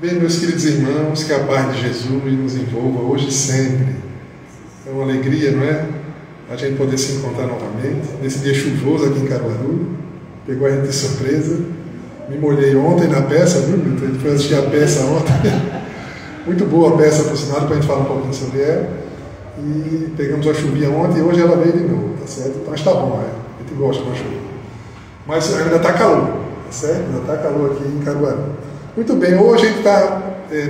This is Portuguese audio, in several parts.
Bem, meus queridos irmãos, que a paz de Jesus nos envolva hoje e sempre. É uma alegria, não é? A gente poder se encontrar novamente, nesse dia chuvoso aqui em Caruaru. Pegou a gente de surpresa. Me molhei ontem na peça, viu? A gente foi assistir a peça ontem. Muito boa a peça, por sinal, depois a gente fala um pouquinho sobre ela. E pegamos a chuvinha ontem e hoje ela veio de novo, tá certo? Então está bom, a gente gosta da chuva. Mas ainda está calor, tá certo? Ainda está calor aqui em Caruaru. Muito bem, hoje a gente está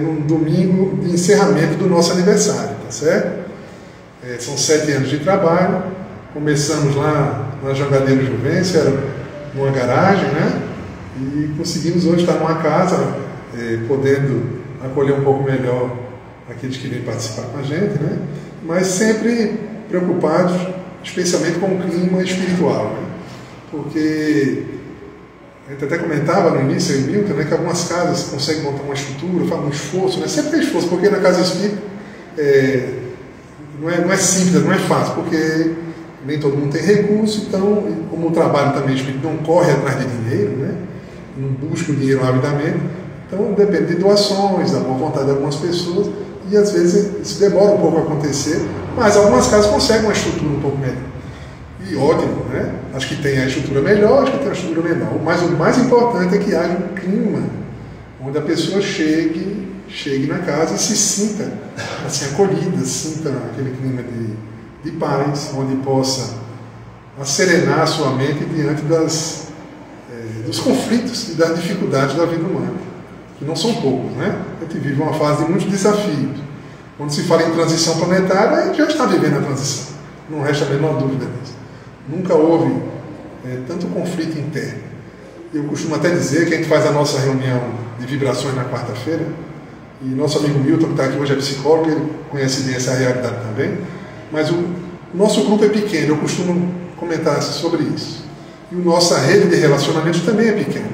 num domingo de encerramento do nosso aniversário, tá certo? São 7 anos de trabalho. Começamos lá na Jangadeiro Juvencio, era numa garagem, né? E conseguimos hoje estar numa casa, podendo acolher um pouco melhor aqueles que vêm participar com a gente, né? Mas sempre preocupados, especialmente com o clima espiritual, né? Porque a gente até comentava no início, eu e Milton, né, que algumas casas conseguem montar uma estrutura, fazem um esforço, né? Sempre tem esforço, porque na casa espírita não é simples, não é fácil, porque nem todo mundo tem recurso, então, como o trabalho também espírita não corre atrás de dinheiro, né? Não busca o dinheiro avidamente, então depende de doações, da boa vontade de algumas pessoas, e às vezes isso demora um pouco a acontecer, mas algumas casas conseguem uma estrutura um pouco melhor. E ótimo, né? Acho que tem a estrutura melhor, acho que tem a estrutura menor. Mas o mais importante é que haja um clima onde a pessoa chegue na casa e se sinta assim, acolhida, sinta aquele clima de paz, onde possa serenar a sua mente diante dos conflitos e das dificuldades da vida humana, que não são poucos, né? A gente vive uma fase de muitos desafios. Quando se fala em transição planetária, a gente já está vivendo a transição, não resta a menor dúvida disso. Nunca houve tanto conflito interno. Eu costumo até dizer que a gente faz a nossa reunião de vibrações na quarta-feira, e nosso amigo Milton, que está aqui hoje, é psicólogo, ele conhece bem essa realidade também, mas o nosso grupo é pequeno, eu costumo comentar sobre isso. E a nossa rede de relacionamentos também é pequena.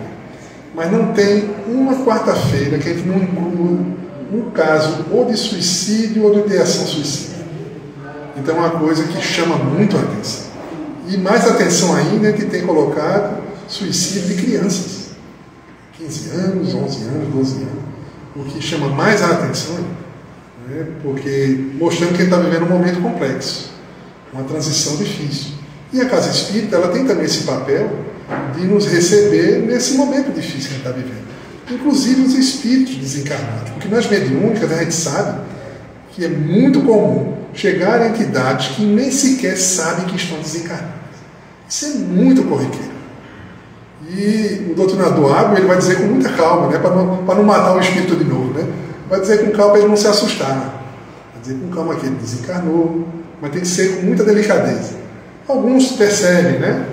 Mas não tem uma quarta-feira que a gente não inclua um caso ou de suicídio ou de ideação suicida. Então é uma coisa que chama muito a atenção. E mais atenção ainda que tem colocado suicídio de crianças. 15 anos, 11 anos, 12 anos. O que chama mais a atenção, né? Porque mostrando que ele está vivendo um momento complexo. Uma transição difícil. E a Casa Espírita, ela tem também esse papel de nos receber nesse momento difícil que a gente está vivendo. Inclusive os espíritos desencarnados. Porque nas mediúnicas a gente sabe que é muito comum chegar a entidades que nem sequer sabem que estão desencarnadas. Isso é muito corriqueiro. E o doutrinador Água, ele vai dizer com muita calma, né, para não matar o espírito de novo, né? Vai dizer com calma para ele não se assustar. Né? Vai dizer com calma que ele desencarnou, mas tem que ser com muita delicadeza. Alguns percebem, né,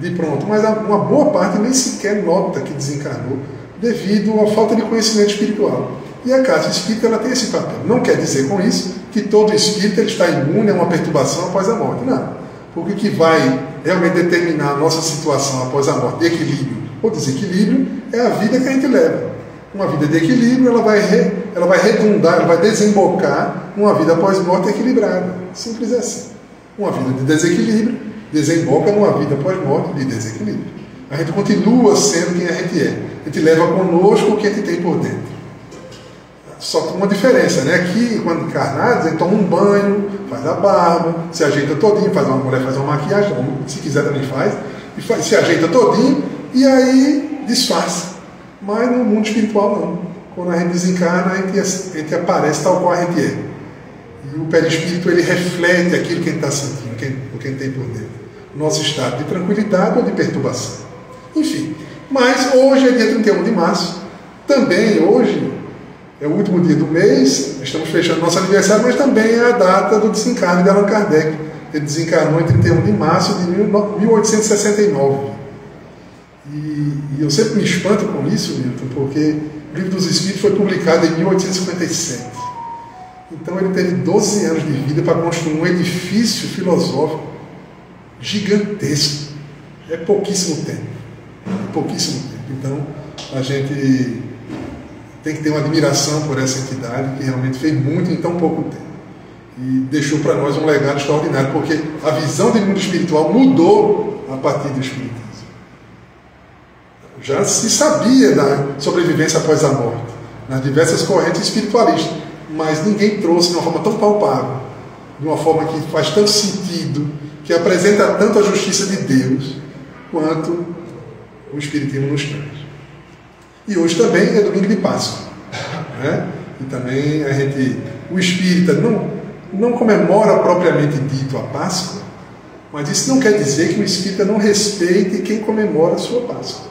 de pronto, mas uma boa parte nem sequer nota que desencarnou devido à falta de conhecimento espiritual. E a Casa Espírita, ela tem esse papel. Não quer dizer com isso que todo espírito ele está imune a uma perturbação após a morte. Não. Porque o que vai realmente determinar a nossa situação após a morte, de equilíbrio ou desequilíbrio, é a vida que a gente leva. Uma vida de equilíbrio, ela vai redundar, ela vai desembocar numa vida após morte equilibrada. Simples assim. Uma vida de desequilíbrio desemboca numa vida após morte de desequilíbrio. A gente continua sendo quem a gente é. A gente leva conosco o que a gente tem por dentro. Só que uma diferença, né? Aqui, quando encarnados, ele toma um banho, faz a barba, se ajeita todinho, a mulher faz uma maquiagem, se quiser também faz, se ajeita todinho e aí disfarça. Mas no mundo espiritual não. Quando a gente desencarna, a gente aparece tal qual a gente é. E o perispírito, ele reflete aquilo que a gente está sentindo, o que a gente tem por dentro. Nosso estado de tranquilidade ou de perturbação. Enfim, mas hoje é dia 31 de março, também hoje é o último dia do mês, estamos fechando nosso aniversário, mas também é a data do desencarne de Allan Kardec. Ele desencarnou em 31 de março de 1869. E eu sempre me espanto com isso, Milton, porque o Livro dos Espíritos foi publicado em 1857. Então ele teve 12 anos de vida para construir um edifício filosófico gigantesco. É pouquíssimo tempo. Pouquíssimo tempo. Então a gente tem que ter uma admiração por essa entidade que realmente fez muito em tão pouco tempo. E deixou para nós um legado extraordinário, porque a visão do mundo espiritual mudou a partir do Espiritismo. Já se sabia da sobrevivência após a morte, nas diversas correntes espiritualistas, mas ninguém trouxe de uma forma tão palpável, de uma forma que faz tanto sentido, que apresenta tanto a justiça de Deus, quanto o Espiritismo nos traz. E hoje também é domingo de Páscoa, né? E também o espírita não comemora propriamente dito a Páscoa, mas isso não quer dizer que o espírita não respeite quem comemora a sua Páscoa.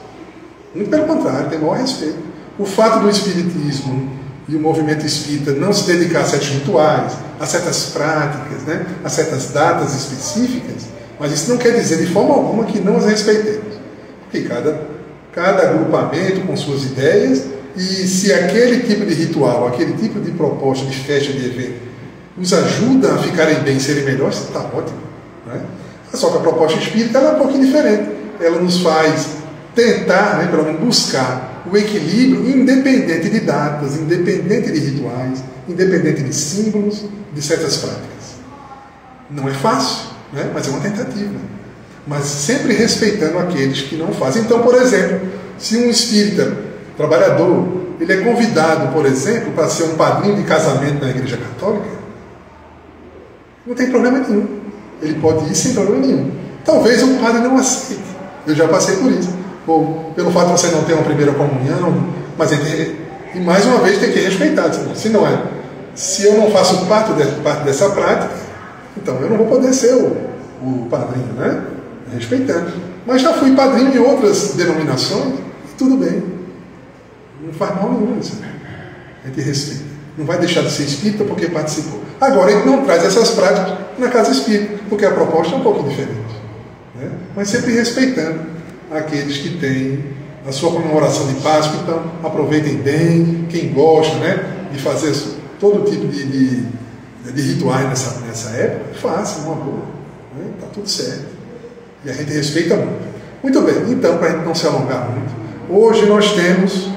Muito pelo contrário, tem maior respeito. O fato do espiritismo e o movimento espírita não se dedicar a certos rituais, a certas práticas, né, a certas datas específicas, mas isso não quer dizer de forma alguma que não as respeitemos. Porque cada agrupamento com suas ideias, e se aquele tipo de ritual, aquele tipo de proposta, de festa, de evento, os ajuda a ficarem bem, serem melhores, está ótimo. Né? Só que a proposta espírita ela é um pouquinho diferente. Ela nos faz tentar, né, pelo menos buscar o equilíbrio independente de datas, independente de rituais, independente de símbolos, de certas práticas. Não é fácil, né, mas é uma tentativa. Mas sempre respeitando aqueles que não fazem. Então, por exemplo, se um espírita trabalhador, ele é convidado, por exemplo, para ser um padrinho de casamento na Igreja Católica, não tem problema nenhum. Ele pode ir sem problema nenhum. Talvez o padre não aceite. Eu já passei por isso. Ou pelo fato de você não ter uma primeira comunhão, mas e mais uma vez tem que respeitar. Se eu não faço parte dessa prática, então eu não vou poder ser o padrinho, né? Respeitando. Mas já fui padrinho de outras denominações e tudo bem. Não faz mal nenhum isso. A gente respeita. Não vai deixar de ser espírita porque participou. Agora, a gente não traz essas práticas na casa espírita, porque a proposta é um pouco diferente. Né? Mas sempre respeitando aqueles que têm a sua comemoração de Páscoa. Então, aproveitem bem. Quem gosta, né, de fazer todo tipo de rituais nessa época, faça uma boa. Está tudo certo. E a gente respeita muito. Muito bem, então, para a gente não se alongar muito, hoje nós temos...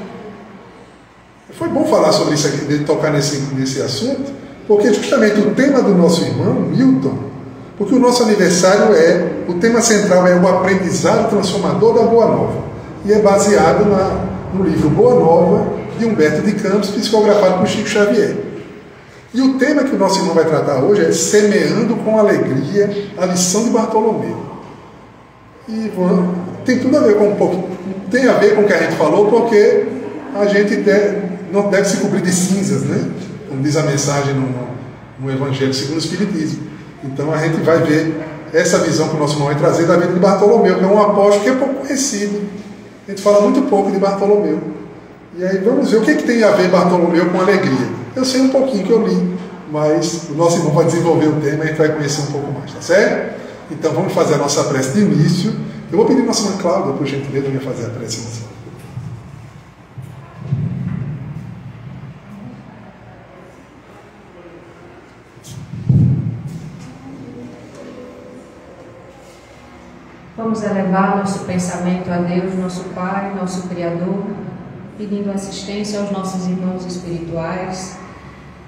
Foi bom falar sobre isso aqui, de tocar nesse assunto, porque justamente o tema do nosso irmão, Milton, porque o nosso aniversário o tema central é o aprendizado transformador da Boa Nova, e é baseado no livro Boa Nova, de Humberto de Campos, psicografado por Chico Xavier. E o tema que o nosso irmão vai tratar hoje é Semeando com Alegria a lição de Bartolomeu. E tem tudo a ver com tem a ver com o que a gente falou, porque a gente não deve se cobrir de cinzas, né? Como diz a mensagem no Evangelho segundo o Espiritismo. Então a gente vai ver essa visão que o nosso irmão vai trazer da vida de Bartolomeu, que é um apóstolo que é pouco conhecido. A gente fala muito pouco de Bartolomeu. E aí vamos ver o que tem a ver Bartolomeu com alegria. Eu sei um pouquinho que eu li, mas o nosso irmão vai desenvolver o tema e a gente vai conhecer um pouco mais, tá certo? Então vamos fazer a nossa prece de início. Eu vou pedir a nossa irmã Cláudia, por gentileza, para fazer a prece inicial. Vamos elevar nosso pensamento a Deus, nosso Pai, nosso Criador, pedindo assistência aos nossos irmãos espirituais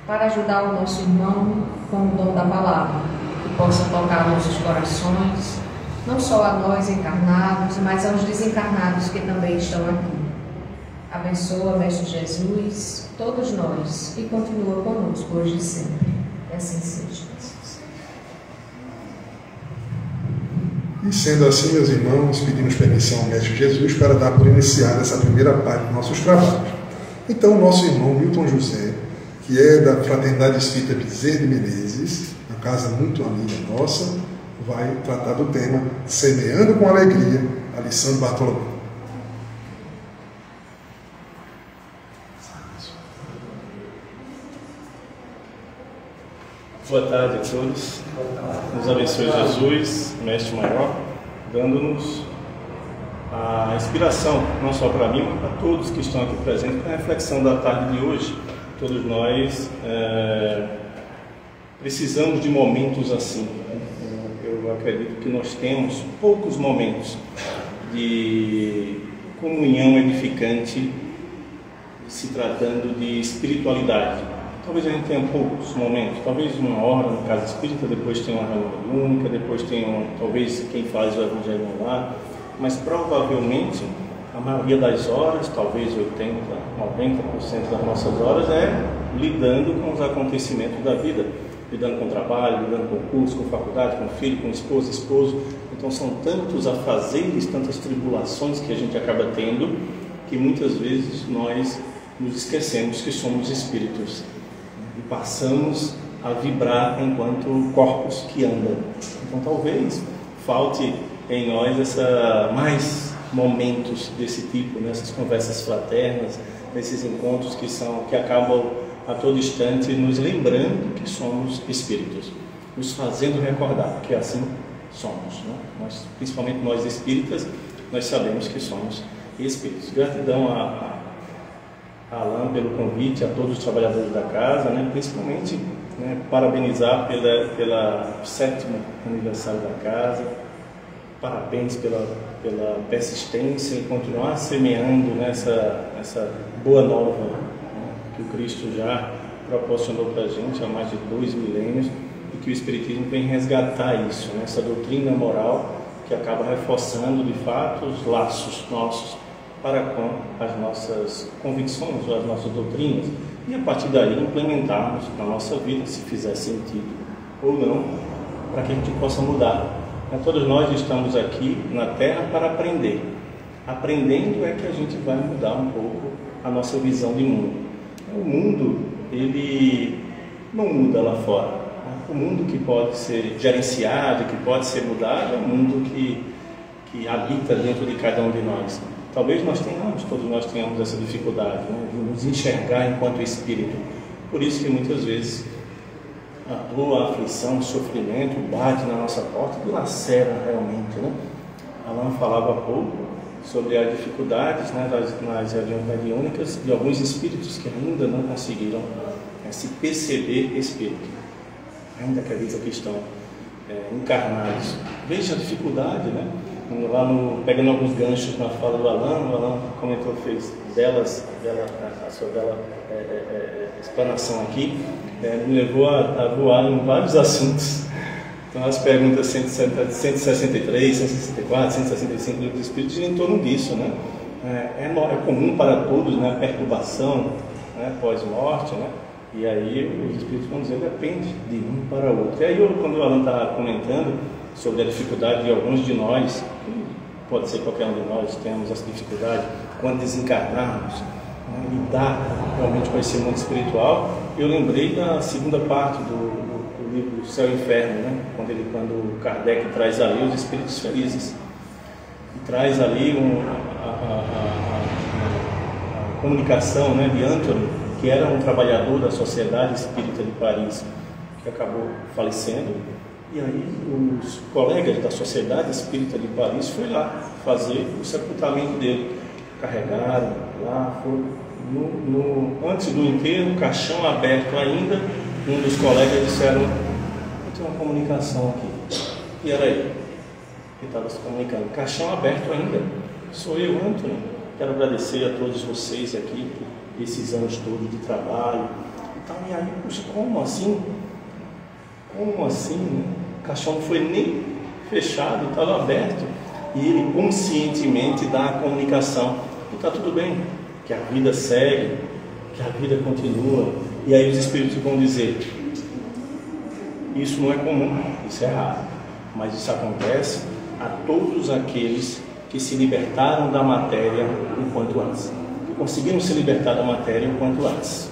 para ajudar o nosso irmão com o dom da palavra, que possa tocar nossos corações, não só a nós encarnados, mas aos desencarnados que também estão aqui. Abençoa, Mestre Jesus, todos nós e continua conosco hoje e sempre. E assim seja. E sendo assim, meus irmãos, pedimos permissão ao Mestre Jesus para dar por iniciada essa primeira parte dos nossos trabalhos. Então, o nosso irmão Milton José, que é da Fraternidade Espírita Bezerra de Menezes, uma casa muito amiga nossa, vai tratar do tema Semeando com Alegria a lição de Bartolomeu. Boa tarde a todos. Nos abençoe Jesus, Mestre Maior, dando-nos a inspiração, não só para mim, mas para todos que estão aqui presentes, para a reflexão da tarde de hoje. Todos nós precisamos de momentos assim. Eu acredito que nós temos poucos momentos de comunhão edificante se tratando de espiritualidade. Talvez a gente tenha poucos momentos, talvez uma hora na casa espírita, depois tem uma reunião única, depois tem talvez quem faz o evangelho lá, mas provavelmente a maioria das horas, talvez 80%, 90% das nossas horas é lidando com os acontecimentos da vida, lidando com o trabalho, lidando com o curso, com a faculdade, com o filho, com a esposa, esposo. Então são tantos afazeres, tantas tribulações que a gente acaba tendo, que muitas vezes nós nos esquecemos que somos espíritos e passamos a vibrar enquanto corpos que andam. Então talvez falte em nós mais momentos desse tipo, nessas conversas fraternas, nesses encontros que acabam a todo instante nos lembrando que somos espíritos, nos fazendo recordar que assim somos, né? Nós, principalmente nós espíritas, nós sabemos que somos espíritos. Gratidão a Alain pelo convite, a todos os trabalhadores da casa, né? Principalmente, né, parabenizar pela 7º aniversário da casa. Parabéns pela persistência em continuar semeando nessa boa nova, né, que o Cristo já proporcionou para a gente há mais de 2 milênios, e que o Espiritismo vem resgatar isso, né, essa doutrina moral que acaba reforçando de fato os laços nossos para com as nossas convicções ou as nossas doutrinas, e a partir daí implementarmos na nossa vida, se fizer sentido ou não, para que a gente possa mudar. Todos nós estamos aqui na Terra para aprender. Aprendendo é que a gente vai mudar um pouco a nossa visão de mundo. O mundo, ele não muda lá fora. O mundo que pode ser gerenciado, que pode ser mudado, é o mundo que habita dentro de cada um de nós. Talvez todos nós tenhamos essa dificuldade, né, de nos enxergar enquanto espírito. Por isso que muitas vezes a dor, a aflição, o sofrimento bate na nossa porta e lacera realmente, né? Alain falava há pouco sobre as dificuldades, né, nas reuniões mediúnicas de alguns espíritos que ainda não conseguiram se perceber espírito, ainda acreditam que estão encarnados. Veja a dificuldade, né? Pegando alguns ganchos na fala do Alain, o Alain comentou, fez a sua bela explanação aqui, me levou a voar em vários assuntos. Então as perguntas 163, 164, 165 do Espírito giram em torno disso, né? É comum para todos, né, perturbação, né, pós-morte, né? E aí os Espíritos vão dizer, depende de um para o outro. E aí quando o Alain está comentando sobre a dificuldade de alguns de nós, pode ser qualquer um de nós, temos essa dificuldade quando desencarnarmos, né, lidar realmente com esse mundo espiritual. Eu lembrei da segunda parte do livro Céu e Inferno, né, quando Kardec traz ali os espíritos felizes, e traz ali a comunicação, né, de Antony, que era um trabalhador da Sociedade Espírita de Paris, que acabou falecendo. E aí os colegas da Sociedade Espírita de Paris foram lá fazer o sepultamento dele. Carregaram lá, antes do enterro, caixão aberto ainda, um dos colegas disseram, eu tenho uma comunicação aqui. E era ele que estava se comunicando. Caixão aberto ainda. Sou eu, Antony. Quero agradecer a todos vocês aqui por esses anos todos de trabalho. E aí, puxa, como assim? Como assim, né? O caixão não foi nem fechado, estava aberto. E ele conscientemente dá a comunicação. E está tudo bem, que a vida segue, que a vida continua. E aí os espíritos vão dizer, isso não é comum, isso é raro. Mas isso acontece a todos aqueles que se libertaram da matéria enquanto antes. Que conseguiram se libertar da matéria enquanto antes.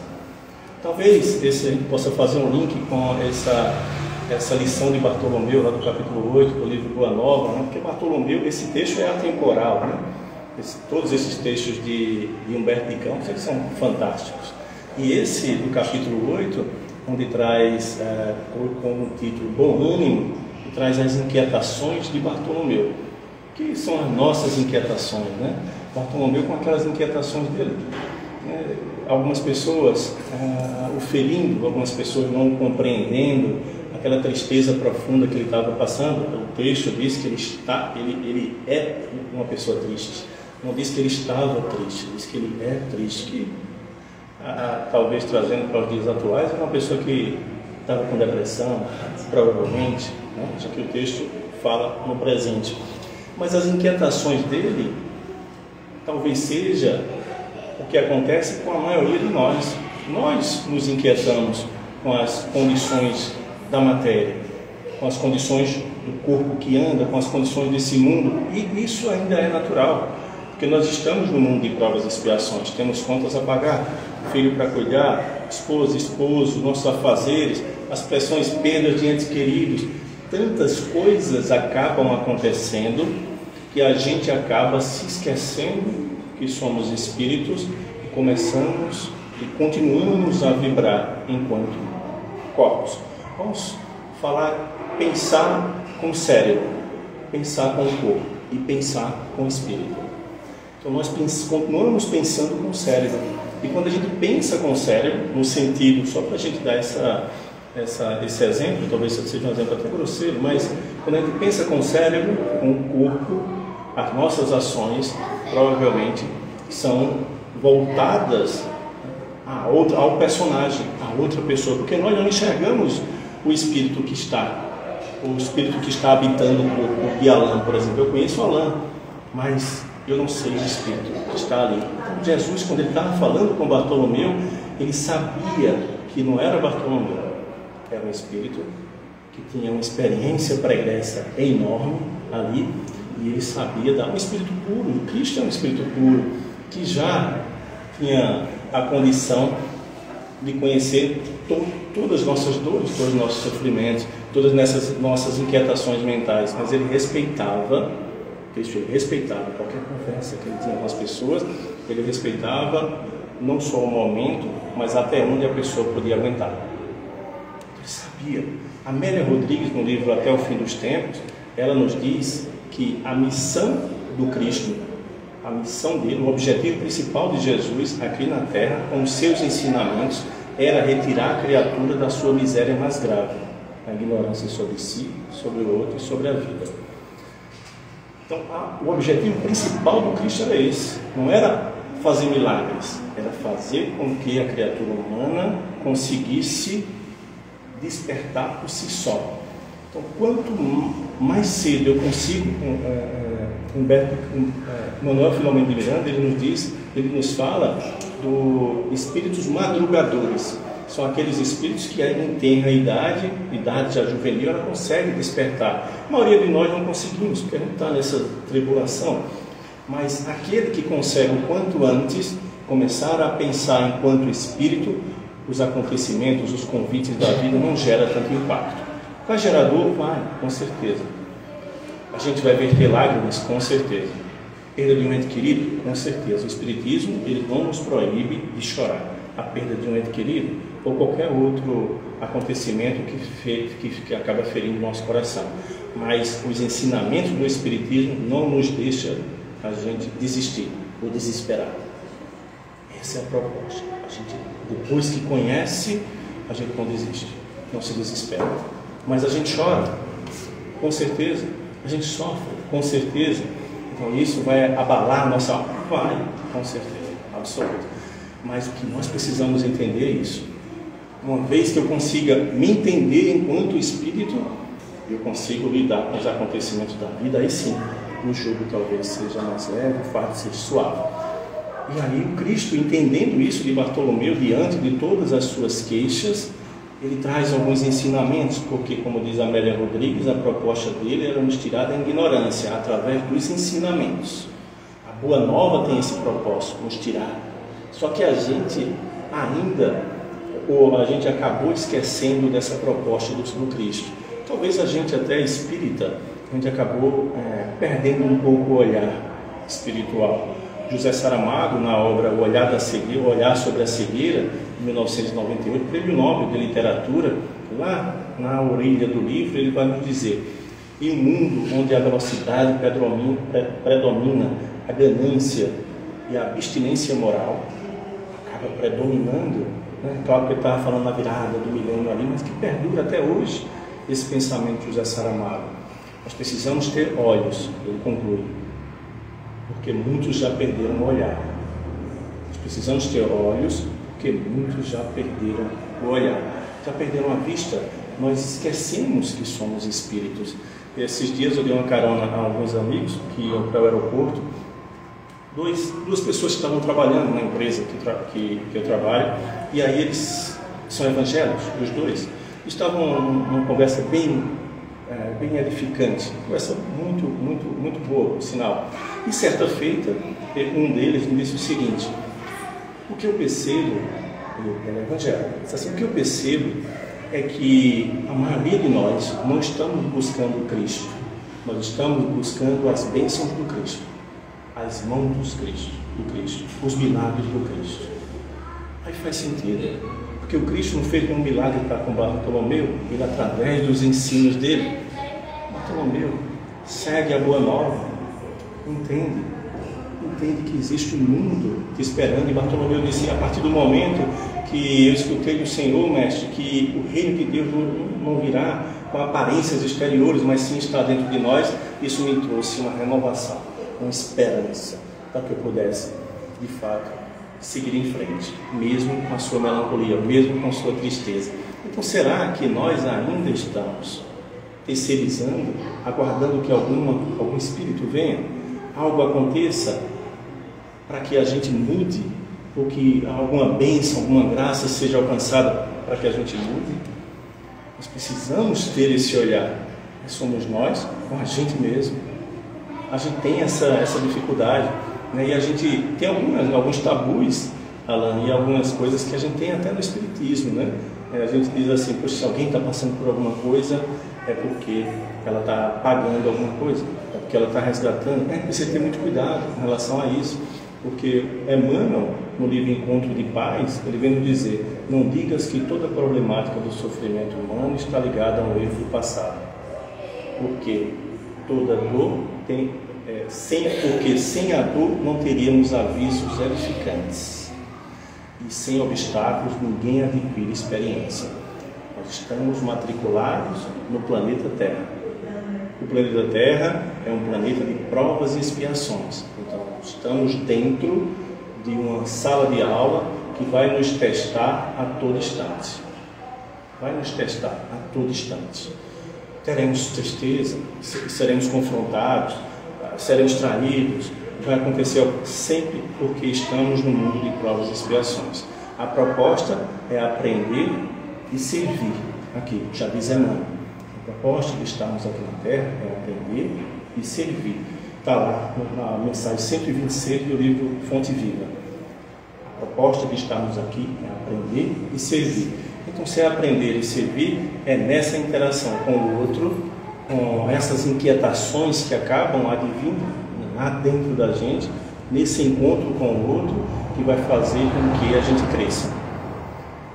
Talvez a gente possa fazer um link com essa lição de Bartolomeu, lá do capítulo 8 do livro Boa Nova, né? Porque Bartolomeu, esse texto é atemporal, né? Todos esses textos de Humberto de Campos, eles são fantásticos. E esse do capítulo 8, onde traz como título Bom Ânimo, traz as inquietações de Bartolomeu, que são as nossas inquietações, né? Bartolomeu com aquelas inquietações dele. Algumas pessoas o ferindo, algumas pessoas não compreendendo aquela tristeza profunda que ele estava passando. O texto diz que ele é uma pessoa triste. Não diz que ele estava triste, diz que ele é triste. Que, talvez trazendo para os dias atuais, é uma pessoa que estava com depressão, provavelmente, né? Já que o texto fala no presente. Mas as inquietações dele talvez seja o que acontece com a maioria de nós. Nós nos inquietamos com as condições da matéria, com as condições do corpo que anda, com as condições desse mundo, e isso ainda é natural, porque nós estamos no mundo de provas e expiações, temos contas a pagar, filho para cuidar, esposa, esposo, nossos afazeres, as pressões, perdas de entes queridos, tantas coisas acabam acontecendo que a gente acaba se esquecendo que somos espíritos e começamos e continuamos a vibrar enquanto corpos. Vamos falar, pensar com o cérebro, pensar com o corpo e pensar com o espírito. Então nós continuamos pensando com o cérebro. E quando a gente pensa com o cérebro, no sentido, só para a gente dar esse exemplo, talvez seja um exemplo até grosseiro, mas quando a gente pensa com o cérebro, com o corpo, as nossas ações provavelmente são voltadas ao personagem, a outra pessoa, porque nós não enxergamos o espírito que está habitando o corpo de Alain, por exemplo. Eu conheço Alain, mas eu não sei o espírito que está ali. Então, Jesus, quando ele estava falando com Bartolomeu, ele sabia que não era Bartolomeu, era um espírito que tinha uma experiência pregressa enorme ali, e ele sabia dar um espírito puro. O Cristo é um espírito puro, que já tinha a condição de conhecer todas as nossas dores, todos os nossos sofrimentos, todas essas nossas inquietações mentais, mas ele respeitava qualquer conversa que ele tinha com as pessoas, ele respeitava não só o momento, mas até onde a pessoa podia aguentar. Ele sabia. Amélia Rodrigues, no livro Até o Fim dos Tempos, ela nos diz que a missão do Cristo, a missão dele, o objetivo principal de Jesus aqui na Terra, com os seus ensinamentos, era retirar a criatura da sua miséria mais grave, a ignorância sobre si, sobre o outro e sobre a vida. Então, o objetivo principal do Cristo era esse, não era fazer milagres, era fazer com que a criatura humana conseguisse despertar por si só. Então, quanto mais cedo eu consigo, Manuel Filomeno de Miranda, ele nos fala dos espíritos madrugadores. São aqueles espíritos que ainda em tenra idade já juvenil, ela consegue despertar. A maioria de nós não conseguimos, porque a gente está nessa tribulação. Mas aquele que consegue o quanto antes começar a pensar enquanto espírito, os acontecimentos, os convites da vida não gera tanto impacto. Para gerador, vai, com certeza. A gente vai verter lágrimas, com certeza. Perda de um ente querido, com certeza. O Espiritismo, ele não nos proíbe de chorar. A perda de um ente querido ou qualquer outro acontecimento que acaba ferindo o nosso coração. Mas os ensinamentos do Espiritismo não nos deixam a gente desistir ou desesperar. Essa é a proposta. A gente, depois que conhece, a gente não desiste, não se desespera. Mas a gente chora, com certeza. A gente sofre, com certeza. Então isso vai abalar a nossa alma? Vai, com certeza, absoluto. Mas o que nós precisamos entender é isso. Uma vez que eu consiga me entender enquanto espírito, eu consigo lidar com os acontecimentos da vida, aí sim, o jugo talvez seja mais leve, o fardo seja suave. E aí o Cristo, entendendo isso de Bartolomeu, diante de todas as suas queixas, ele traz alguns ensinamentos, porque, como diz Amélia Rodrigues, a proposta dele era nos tirar da ignorância, através dos ensinamentos. A Boa Nova tem esse propósito, nos tirar. Só que a gente acabou esquecendo dessa proposta do Cristo. Talvez a gente até espírita, a gente acabou perdendo um pouco o olhar espiritual. José Saramago, na obra O Olhar da Cegueira, O Olhar sobre a Cegueira, de 1998, Prêmio Nobel de Literatura, lá na orelha do livro, ele vai nos dizer: em um mundo onde a velocidade predomina, a ganância e a abstinência moral acaba predominando, né? Claro que ele estava falando na virada do milênio ali, mas que perdura até hoje esse pensamento de José Saramago. Nós precisamos ter olhos, ele conclui, porque muitos já perderam o olhar. Nós precisamos ter olhos, porque muitos já perderam o olhar. Já perderam a vista. Nós esquecemos que somos espíritos. E esses dias eu dei uma carona a alguns amigos que iam para o aeroporto duas pessoas que estavam trabalhando na empresa que eu trabalho, e aí eles são evangélicos, os dois, estavam numa conversa bem edificante, conversa muito boa, por sinal. E certa feita, um deles me disse o seguinte: o que eu percebo, ele é evangélico, assim, o que eu percebo é que a maioria de nós não estamos buscando Cristo, nós estamos buscando as bênçãos do Cristo, as mãos do Cristo, os milagres do Cristo. Aí faz sentido, porque o Cristo não fez um milagre para com Bartolomeu, ele através dos ensinos dele. Bartolomeu segue a boa nova, entende que existe um mundo te esperando. E Bartolomeu disse: a partir do momento que eu escutei do Senhor, mestre, que o reino de Deus não virá com aparências exteriores, mas sim está dentro de nós, isso me trouxe uma renovação, uma esperança, para que eu pudesse, de fato, seguir em frente, mesmo com a sua melancolia, mesmo com a sua tristeza. Então, será que nós ainda estamos terceirizando, aguardando que algum espírito venha, algo aconteça, para que a gente mude, ou que alguma bênção, alguma graça seja alcançada para que a gente mude? Nós precisamos ter esse olhar. Somos nós, com a gente mesmo. A gente tem essa dificuldade, né? E a gente tem alguns tabus, Alan, e algumas coisas que a gente tem até no Espiritismo, né? A gente diz assim: poxa, se alguém está passando por alguma coisa, é porque ela está pagando alguma coisa, é porque ela está resgatando. Precisa ter muito cuidado em relação a isso, porque Emmanuel, no livro Encontro de Paz, ele vem nos dizer: não digas que toda a problemática do sofrimento humano está ligada a um erro do passado, porque toda dor tem, porque sem a dor não teríamos avisos edificantes, e sem obstáculos ninguém adquire experiência. Nós estamos matriculados no planeta Terra. O planeta Terra é um planeta de provas e expiações. Então, estamos dentro de uma sala de aula que vai nos testar a todo instante. Vai nos testar a todo instante. Teremos tristeza, seremos confrontados, seremos traídos. Vai acontecer sempre porque estamos no mundo de provas e expiações. A proposta é aprender e servir. Aqui, já diz Emmanuel. A proposta de estarmos aqui na Terra é aprender e servir. Está lá na mensagem 126 do livro Fonte Viva. A proposta de estarmos aqui é aprender e servir. Então, se é aprender e servir, é nessa interação com o outro, com essas inquietações que acabam advindo lá dentro da gente, nesse encontro com o outro, que vai fazer com que a gente cresça.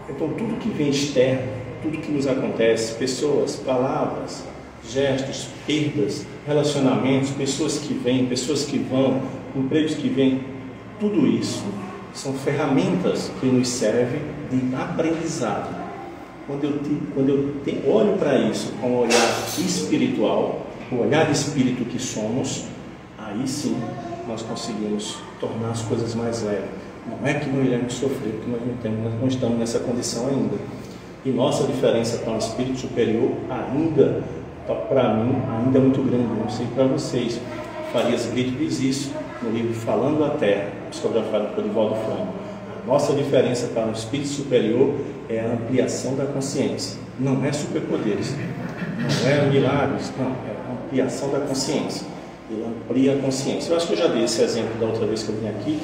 Então, tudo que vem externo, tudo que nos acontece, pessoas, palavras, gestos, perdas, relacionamentos, pessoas que vêm, pessoas que vão, empregos que vêm, tudo isso são ferramentas que nos servem de aprendizado. Quando eu olho para isso com o olhar espiritual, o olhar de espírito que somos, aí sim nós conseguimos tornar as coisas mais leves. Não é que não iremos sofrer, porque nós não estamos nessa condição ainda. E nossa diferença para um espírito superior ainda, para mim, ainda é muito grande. Não sei para vocês. Farias Brito diz isso no livro Falando a Terra, psicografado por Divaldo Franco. A nossa diferença para um espírito superior é a ampliação da consciência. Não é superpoderes, não é milagres, não, é a ampliação da consciência. Ele amplia a consciência. Eu acho que eu já dei esse exemplo da outra vez que eu vim aqui,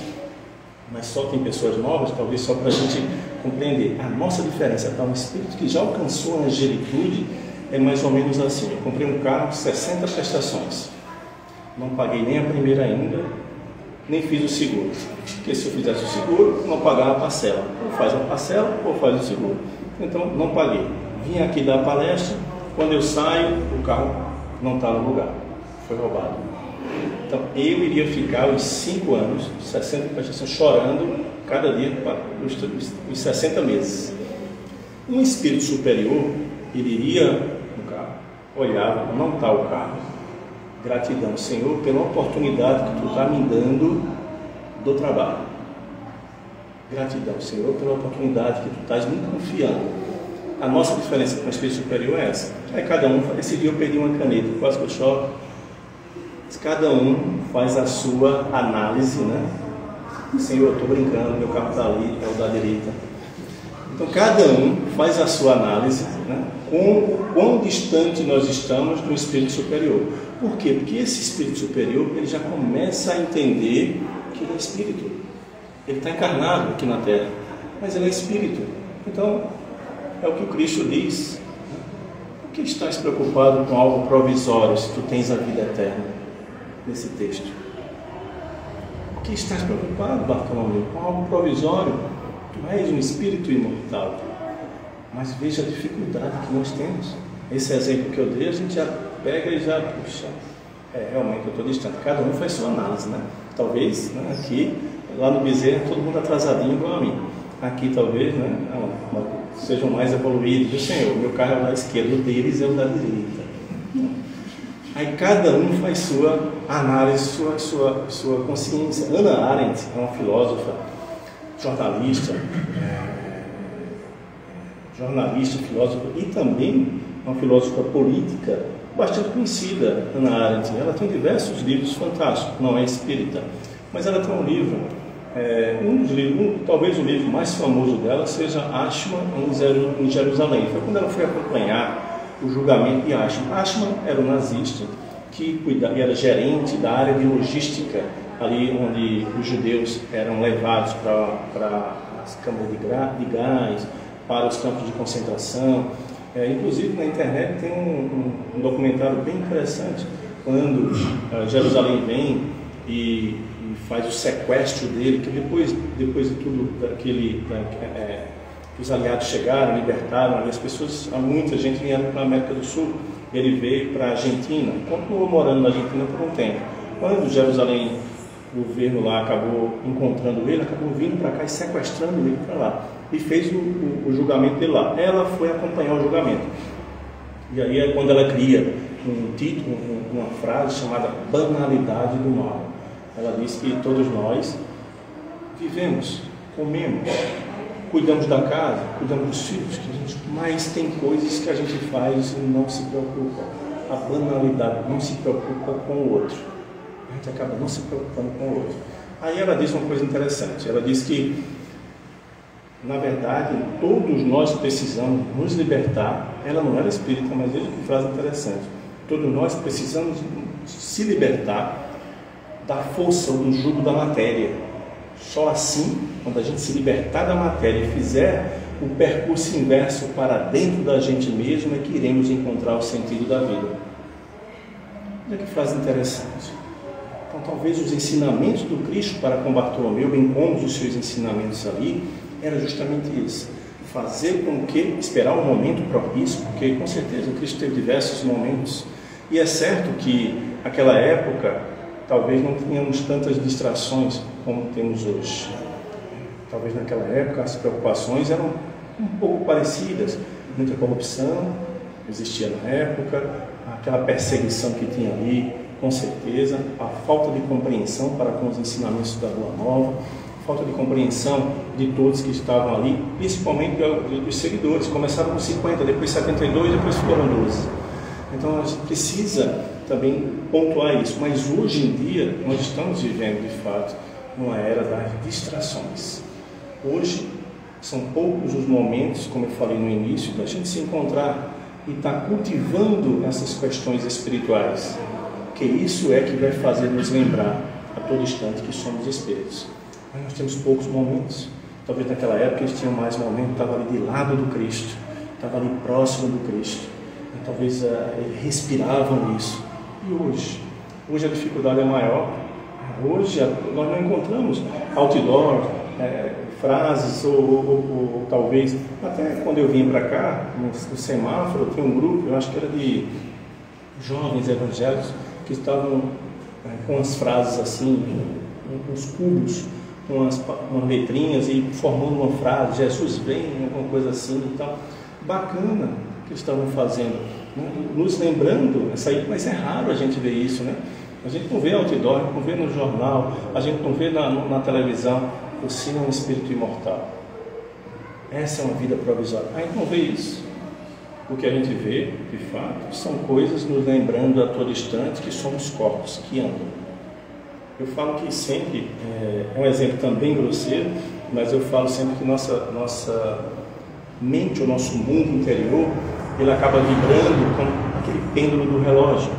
mas só tem pessoas novas, talvez só para a gente compreender. A nossa diferença para um espírito que já alcançou a angelitude é mais ou menos assim: eu comprei um carro, 60 prestações, não paguei nem a primeira ainda, nem fiz o seguro, porque se eu fizesse o seguro, não pagava a parcela, ou faz a parcela ou faz o seguro. Então não paguei, vim aqui dar a palestra, quando eu saio, o carro não está no lugar, foi roubado. Então eu iria ficar os 5 anos, 60 prestações, chorando cada dia os 60 meses. Um espírito superior, ele iria no carro, olhava, não está o carro, gratidão, Senhor, pela oportunidade que Tu está me dando do trabalho. Gratidão, Senhor, pela oportunidade que Tu estás me confiando. A nossa diferença com o espírito superior é essa. Aí cada um, esse dia eu perdi uma caneta, quase que eu choro. Cada um faz a sua análise, né? Senhor, eu estou brincando, meu carro está ali, é o da direita. Então, cada um faz a sua análise, né? Com o quão distante nós estamos do espírito superior. Por quê? Porque esse espírito superior, ele já começa a entender que ele é espírito. Ele está encarnado aqui na Terra, mas ele é espírito. Então, é o que o Cristo diz. Por que estás preocupado com algo provisório se tu tens a vida eterna? Nesse texto. Por que estás preocupado, Bartolomeu, com algo provisório? Tu és um espírito imortal. Mas veja a dificuldade que nós temos. Esse exemplo que eu dei, a gente já pega e já, puxa, realmente eu estou distante. Cada um faz sua análise, né? Talvez, né, aqui, lá no Bezerra, todo mundo atrasadinho igual a mim. Aqui, talvez, né, sejam mais evoluídos. O Senhor, meu carro é lá à esquerda, o deles é o da direita. Aí cada um faz sua análise, sua consciência. Hannah Arendt é uma filósofa, jornalista, filósofa e também uma filósofa política bastante conhecida, Hannah Arendt. Ela tem diversos livros fantásticos, não é espírita, mas ela tem um livro, talvez o livro mais famoso dela seja Ashman em Jerusalém. Foi quando ela foi acompanhar o julgamento de Ashman. Ashman era um nazista que era gerente da área de logística, ali onde os judeus eram levados para as câmaras de gás, para os campos de concentração. Inclusive na internet tem um documentário bem interessante, quando Jerusalém vem e faz o sequestro dele, que depois de tudo que os aliados chegaram, libertaram, as pessoas, muita gente vinha para a América do Sul, ele veio para a Argentina, continuou morando na Argentina por um tempo. Quando Jerusalém, o governo lá acabou encontrando ele, acabou vindo para cá e sequestrando ele para lá, e fez o julgamento dele lá. Ela foi acompanhar o julgamento, e aí é quando ela cria um título, uma frase chamada Banalidade do Mal. Ela diz que todos nós vivemos, comemos, cuidamos da casa, cuidamos dos filhos, mas tem coisas que a gente faz e não se preocupa. A banalidade, não se preocupa com o outro. A gente acaba não se preocupando com o outro. Aí ela diz uma coisa interessante. Ela diz que, na verdade, todos nós precisamos nos libertar. Ela não era espírita, mas veja que frase interessante. Todos nós precisamos se libertar da força ou do jugo da matéria. Só assim, quando a gente se libertar da matéria e fizer o percurso inverso para dentro da gente mesmo, é que iremos encontrar o sentido da vida. Olha que frase interessante. Então, talvez os ensinamentos do Cristo para com Bartolomeu, bem como os seus ensinamentos ali, era justamente isso. Fazer com que, esperar um momento propício, porque com certeza o Cristo teve diversos momentos. E é certo que naquela época, talvez não tínhamos tantas distrações como temos hoje. Talvez naquela época as preocupações eram um pouco parecidas. Muita corrupção existia na época, aquela perseguição que tinha ali, com certeza, a falta de compreensão para com os ensinamentos da Boa Nova, falta de compreensão de todos que estavam ali, principalmente dos seguidores. Começaram com 50, depois 72, depois foram 12. Então a gente precisa também pontuar isso, mas hoje em dia nós estamos vivendo de fato numa era das distrações. Hoje são poucos os momentos, como eu falei no início, da gente se encontrar e estar cultivando essas questões espirituais, que isso é que vai fazer nos lembrar a todo instante que somos espíritos. Mas nós temos poucos momentos. Talvez naquela época eles tinham mais momentos, estava ali de lado do Cristo, estava ali próximo do Cristo, e talvez respiravam isso. E hoje a dificuldade é maior. Hoje nós não encontramos outdoor, frases ou talvez, até quando eu vim para cá, no semáforo, tinha um grupo, eu acho que era de jovens evangélicos, que estavam com as frases assim, uns cubos, com umas letrinhas e formando uma frase, Jesus vem, alguma coisa assim e tal. Bacana que eles estavam fazendo, né? Nos lembrando, mas é raro a gente ver isso, né? A gente não vê outdoor, não vê no jornal, a gente não vê na televisão. Você é um espírito imortal. Essa é uma vida provisória. A gente não vê isso. o que a gente vê, de fato, são coisas nos lembrando a todo instante que somos corpos que andam. Eu falo que sempre, é um exemplo também grosseiro, mas eu falo sempre que nossa mente, o nosso mundo interior, ele acaba vibrando com aquele pêndulo do relógio.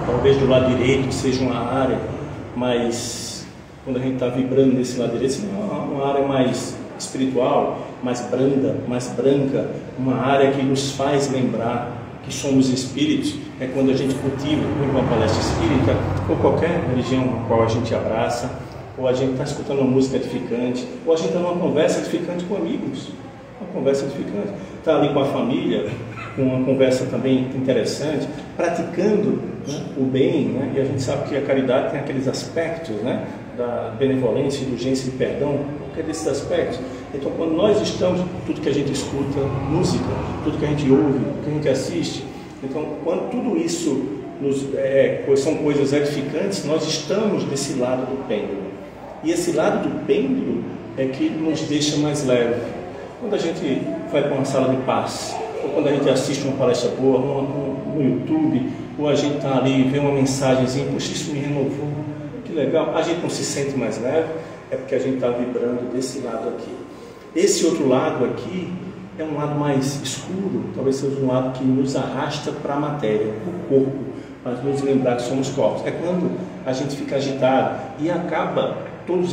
Talvez do lado direito seja uma área, mas quando a gente está vibrando nesse lado direito, é uma área mais espiritual, mais branda, mais branca, uma área que nos faz lembrar que somos espíritos. É quando a gente cultiva uma palestra espírita, ou qualquer religião na qual a gente abraça, ou a gente está escutando uma música edificante, ou a gente está numa conversa edificante com amigos, uma conversa edificante, está ali com a família, com uma conversa também interessante, praticando, né, o bem, né? E a gente sabe que a caridade tem aqueles aspectos, né, da benevolência, indulgência e perdão, que é desses aspectos. Então, quando nós estamos, tudo que a gente escuta, música, tudo que a gente ouve, tudo que a gente assiste, então, quando tudo isso são coisas edificantes, nós estamos desse lado do pêndulo. E esse lado do pêndulo é que nos deixa mais leve. Quando a gente vai para uma sala de passe, ou quando a gente assiste uma palestra boa no YouTube, ou a gente está ali e vê uma mensagenzinha, poxa, isso me renovou, que legal, a gente não se sente mais leve, é porque a gente está vibrando desse lado aqui. Esse outro lado aqui é um lado mais escuro, talvez seja um lado que nos arrasta para a matéria, o corpo, mas nos lembrar que somos corpos. É quando a gente fica agitado e acaba todo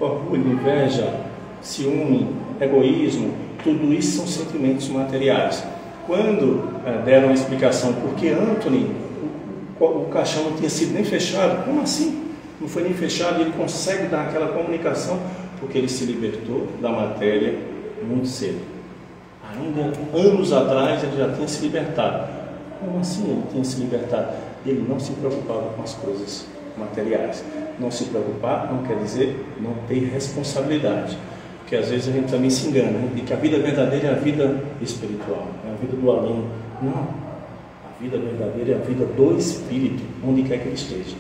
orgulho, inveja, ciúme, egoísmo, tudo isso são sentimentos materiais. Quando deram a explicação por que Anthony, o caixão não tinha sido nem fechado, como assim? Não foi nem fechado e ele consegue dar aquela comunicação porque ele se libertou da matéria muito cedo. Ainda anos atrás ele já tinha se libertado. Como assim ele tinha se libertado? Ele não se preocupava com as coisas materiais. Não se preocupar não quer dizer não ter responsabilidade. Porque às vezes a gente também se engana, né? De que a vida verdadeira é a vida espiritual, é a vida do além. Não. A vida verdadeira é a vida do Espírito, onde quer que ele esteja.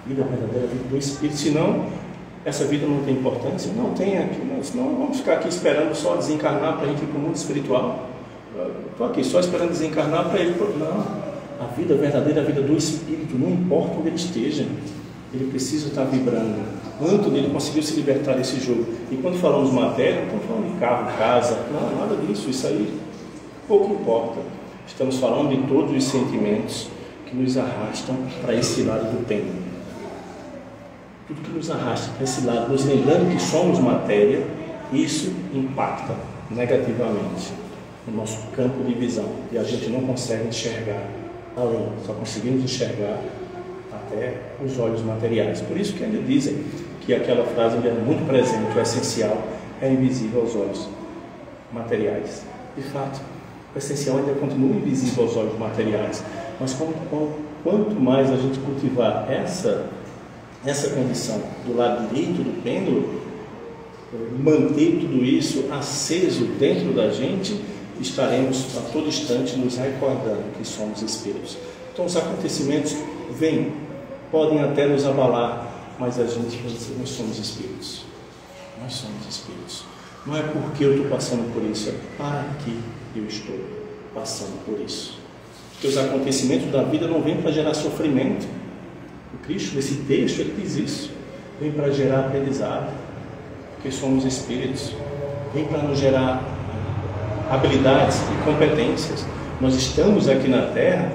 A vida verdadeira é a vida do Espírito. Senão, essa vida não tem importância? Não tem aqui. Senão vamos ficar aqui esperando só desencarnar para a gente ir para o mundo espiritual. Estou aqui só esperando desencarnar para ele. Não. A vida verdadeira é a vida do Espírito, não importa onde ele esteja. Ele precisa estar vibrando. Anthony, ele conseguiu se libertar desse jogo. E quando falamos matéria, não estamos falando de carro, casa, não, nada disso. Isso aí pouco importa. Estamos falando de todos os sentimentos que nos arrastam para esse lado do pêndulo. Tudo que nos arrasta para esse lado, nos lembrando que somos matéria, isso impacta negativamente no nosso campo de visão. E a gente não consegue enxergar além, só conseguimos enxergar até os olhos materiais. Por isso que ainda dizem que aquela frase ainda é muito presente, o essencial é invisível aos olhos materiais. De fato, o essencial ainda continua invisível aos olhos materiais, mas quanto mais a gente cultivar essa condição do lado direito do pêndulo, manter tudo isso aceso dentro da gente, estaremos a todo instante nos recordando que somos espíritos. Então os acontecimentos vêm, podem até nos abalar, mas a gente vai dizer, nós somos espíritos. Nós somos espíritos. Não é porque eu estou passando por isso, é para que eu estou passando por isso. Porque os acontecimentos da vida não vêm para gerar sofrimento. O Cristo, nesse texto, ele diz isso. Vem para gerar aprendizado, porque somos espíritos. Vem para nos gerar habilidades e competências. Nós estamos aqui na Terra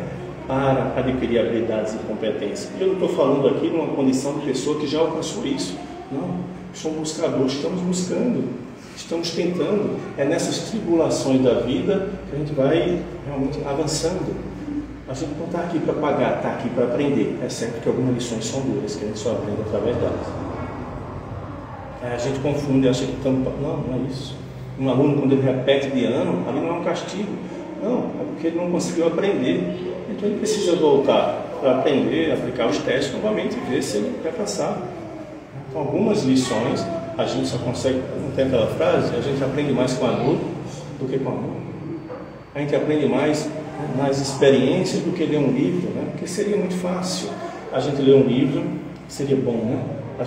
para adquirir habilidades e competências. E eu não estou falando aqui numa condição de pessoa que já alcançou isso. Não, somos buscadores, estamos buscando, estamos tentando. É nessas tribulações da vida que a gente vai realmente avançando. A gente não está aqui para pagar, está aqui para aprender. É certo que algumas lições são duras, que a gente só aprende através delas. A gente confunde, acha que estamos... Não, não é isso. Um aluno, quando ele repete de ano, ali não é um castigo. Não, é porque ele não conseguiu aprender. Então ele precisa voltar para aprender, aplicar os testes novamente e ver se ele vai passar. Então, algumas lições a gente só consegue, não tem aquela frase, a gente aprende mais com adulto do que com aluno. A gente aprende mais nas experiências do que ler um livro, né? Porque seria muito fácil a gente ler um livro, seria bom, né?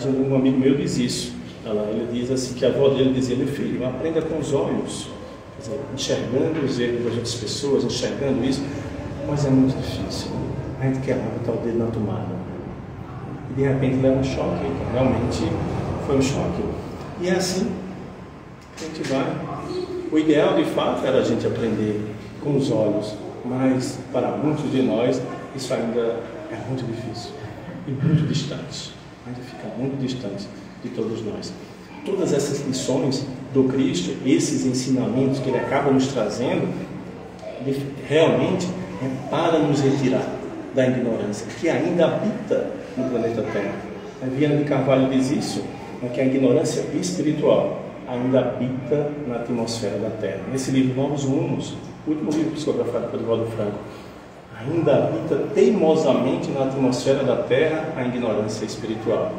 Um amigo meu diz isso. Ele diz assim, que a avó dele dizia, meu filho, aprenda com os olhos. Quer dizer, enxergando os erros das outras pessoas, enxergando isso, mas é muito difícil. A gente quer lá botar o dedo na tomada. E de repente leva um choque. Realmente foi um choque. E é assim que a gente vai. O ideal, de fato, era a gente aprender com os olhos, mas para muitos de nós isso ainda é muito difícil e muito distante. Ainda fica muito distante de todos nós. Todas essas lições do Cristo, esses ensinamentos que Ele acaba nos trazendo, realmente é para nos retirar da ignorância que ainda habita no planeta Terra. A Viana de Carvalho diz isso, que a ignorância espiritual ainda habita na atmosfera da Terra. Nesse livro Novos Rumos, o último livro psicografado por Divaldo Franco, ainda habita teimosamente na atmosfera da Terra a ignorância espiritual,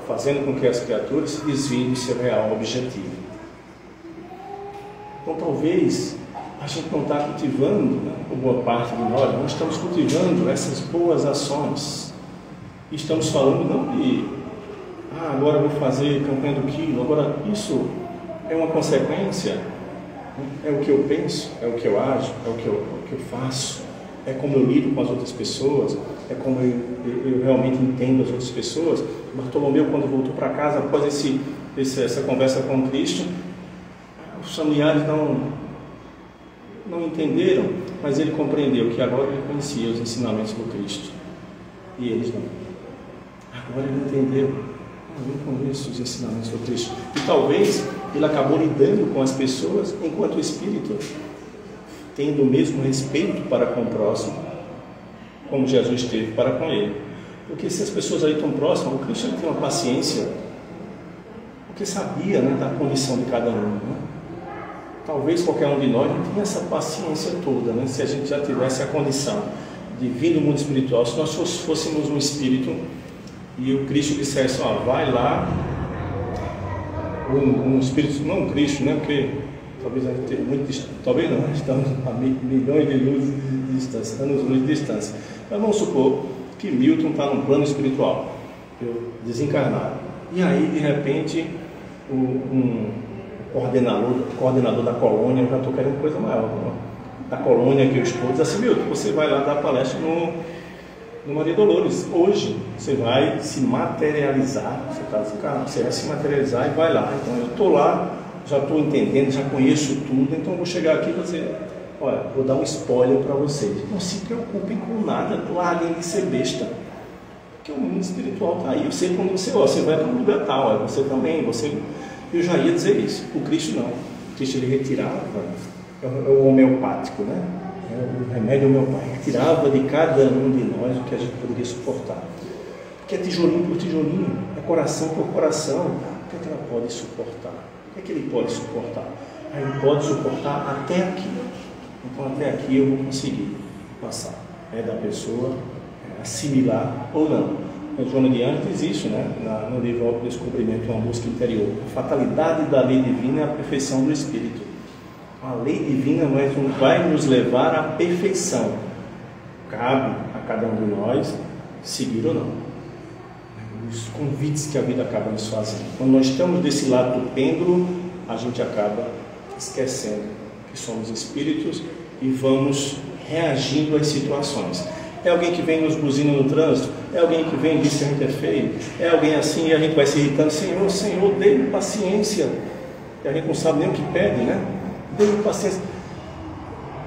fazendo com que as criaturas se desviem do seu real objetivo. Então talvez a gente não está cultivando, por boa parte de nós, não estamos cultivando essas boas ações. Estamos falando não de, agora eu vou fazer campanha do quilo, agora isso é uma consequência, é o que eu penso, é o que eu ajo, é o que eu faço, é como eu lido com as outras pessoas, é como eu realmente entendo as outras pessoas. Bartolomeu, quando voltou para casa, após essa conversa com Cristo, os familiares não entenderam, mas ele compreendeu que agora ele conhecia os ensinamentos do Cristo, e eles não. Agora ele entendeu, eu não conheço os ensinamentos do Cristo, e talvez ele acabou lidando com as pessoas enquanto espírito, tendo o mesmo respeito para com o próximo, como Jesus teve para com ele. Porque se as pessoas aí estão próximas, o Cristo tem uma paciência, porque sabia, da condição de cada um. Talvez qualquer um de nós não tenha essa paciência toda, se a gente já tivesse a condição de vir do mundo espiritual, se nós fôssemos um espírito e o Cristo dissesse, vai lá, um espírito, não um Cristo, porque talvez a gente tenha muito distância, talvez não, estamos a milhões de luzes de distância, anos-luz de distância. Mas vamos supor que Milton está num plano espiritual, desencarnado, e aí de repente um coordenador da colônia, eu já estou querendo coisa maior, da colônia que eu estou, diz assim, Milton, você vai lá dar palestra no Maria Dolores, hoje você vai se materializar, você está desencarnado, você vai se materializar e vai lá. Então eu estou lá, já estou entendendo, já conheço tudo, então eu vou chegar aqui e vou dizer, olha, vou dar um spoiler para vocês, não se preocupem com nada, larguem de ser besta, porque o mundo espiritual está aí. Eu sei quando você vai para um lugar tal, você também, eu já ia dizer isso. O Cristo não, o Cristo ele retirava, é o homeopático, é o remédio homeopático, retirava de cada um de nós o que a gente poderia suportar, porque é tijolinho por tijolinho, é coração por coração. O que é que ela pode suportar? O que é que ele pode suportar? Ele pode suportar até aqui. Então até aqui eu vou conseguir passar. É da pessoa assimilar ou não. A Joana de Anjos diz isso, no livro Auto Descobrimento, uma busca interior. A fatalidade da lei divina é a perfeição do Espírito. A lei divina vai nos levar à perfeição. Cabe a cada um de nós seguir ou não. Os convites que a vida acaba nos fazendo. Quando nós estamos desse lado do pêndulo, a gente acaba esquecendo que somos espíritos e vamos reagindo às situações. É alguém que vem nos buzina no trânsito, é alguém que vem e diz que a gente é feio, é alguém assim e a gente vai se irritando, Senhor, dê-me paciência. E a gente não sabe nem o que pede, Dê-me paciência.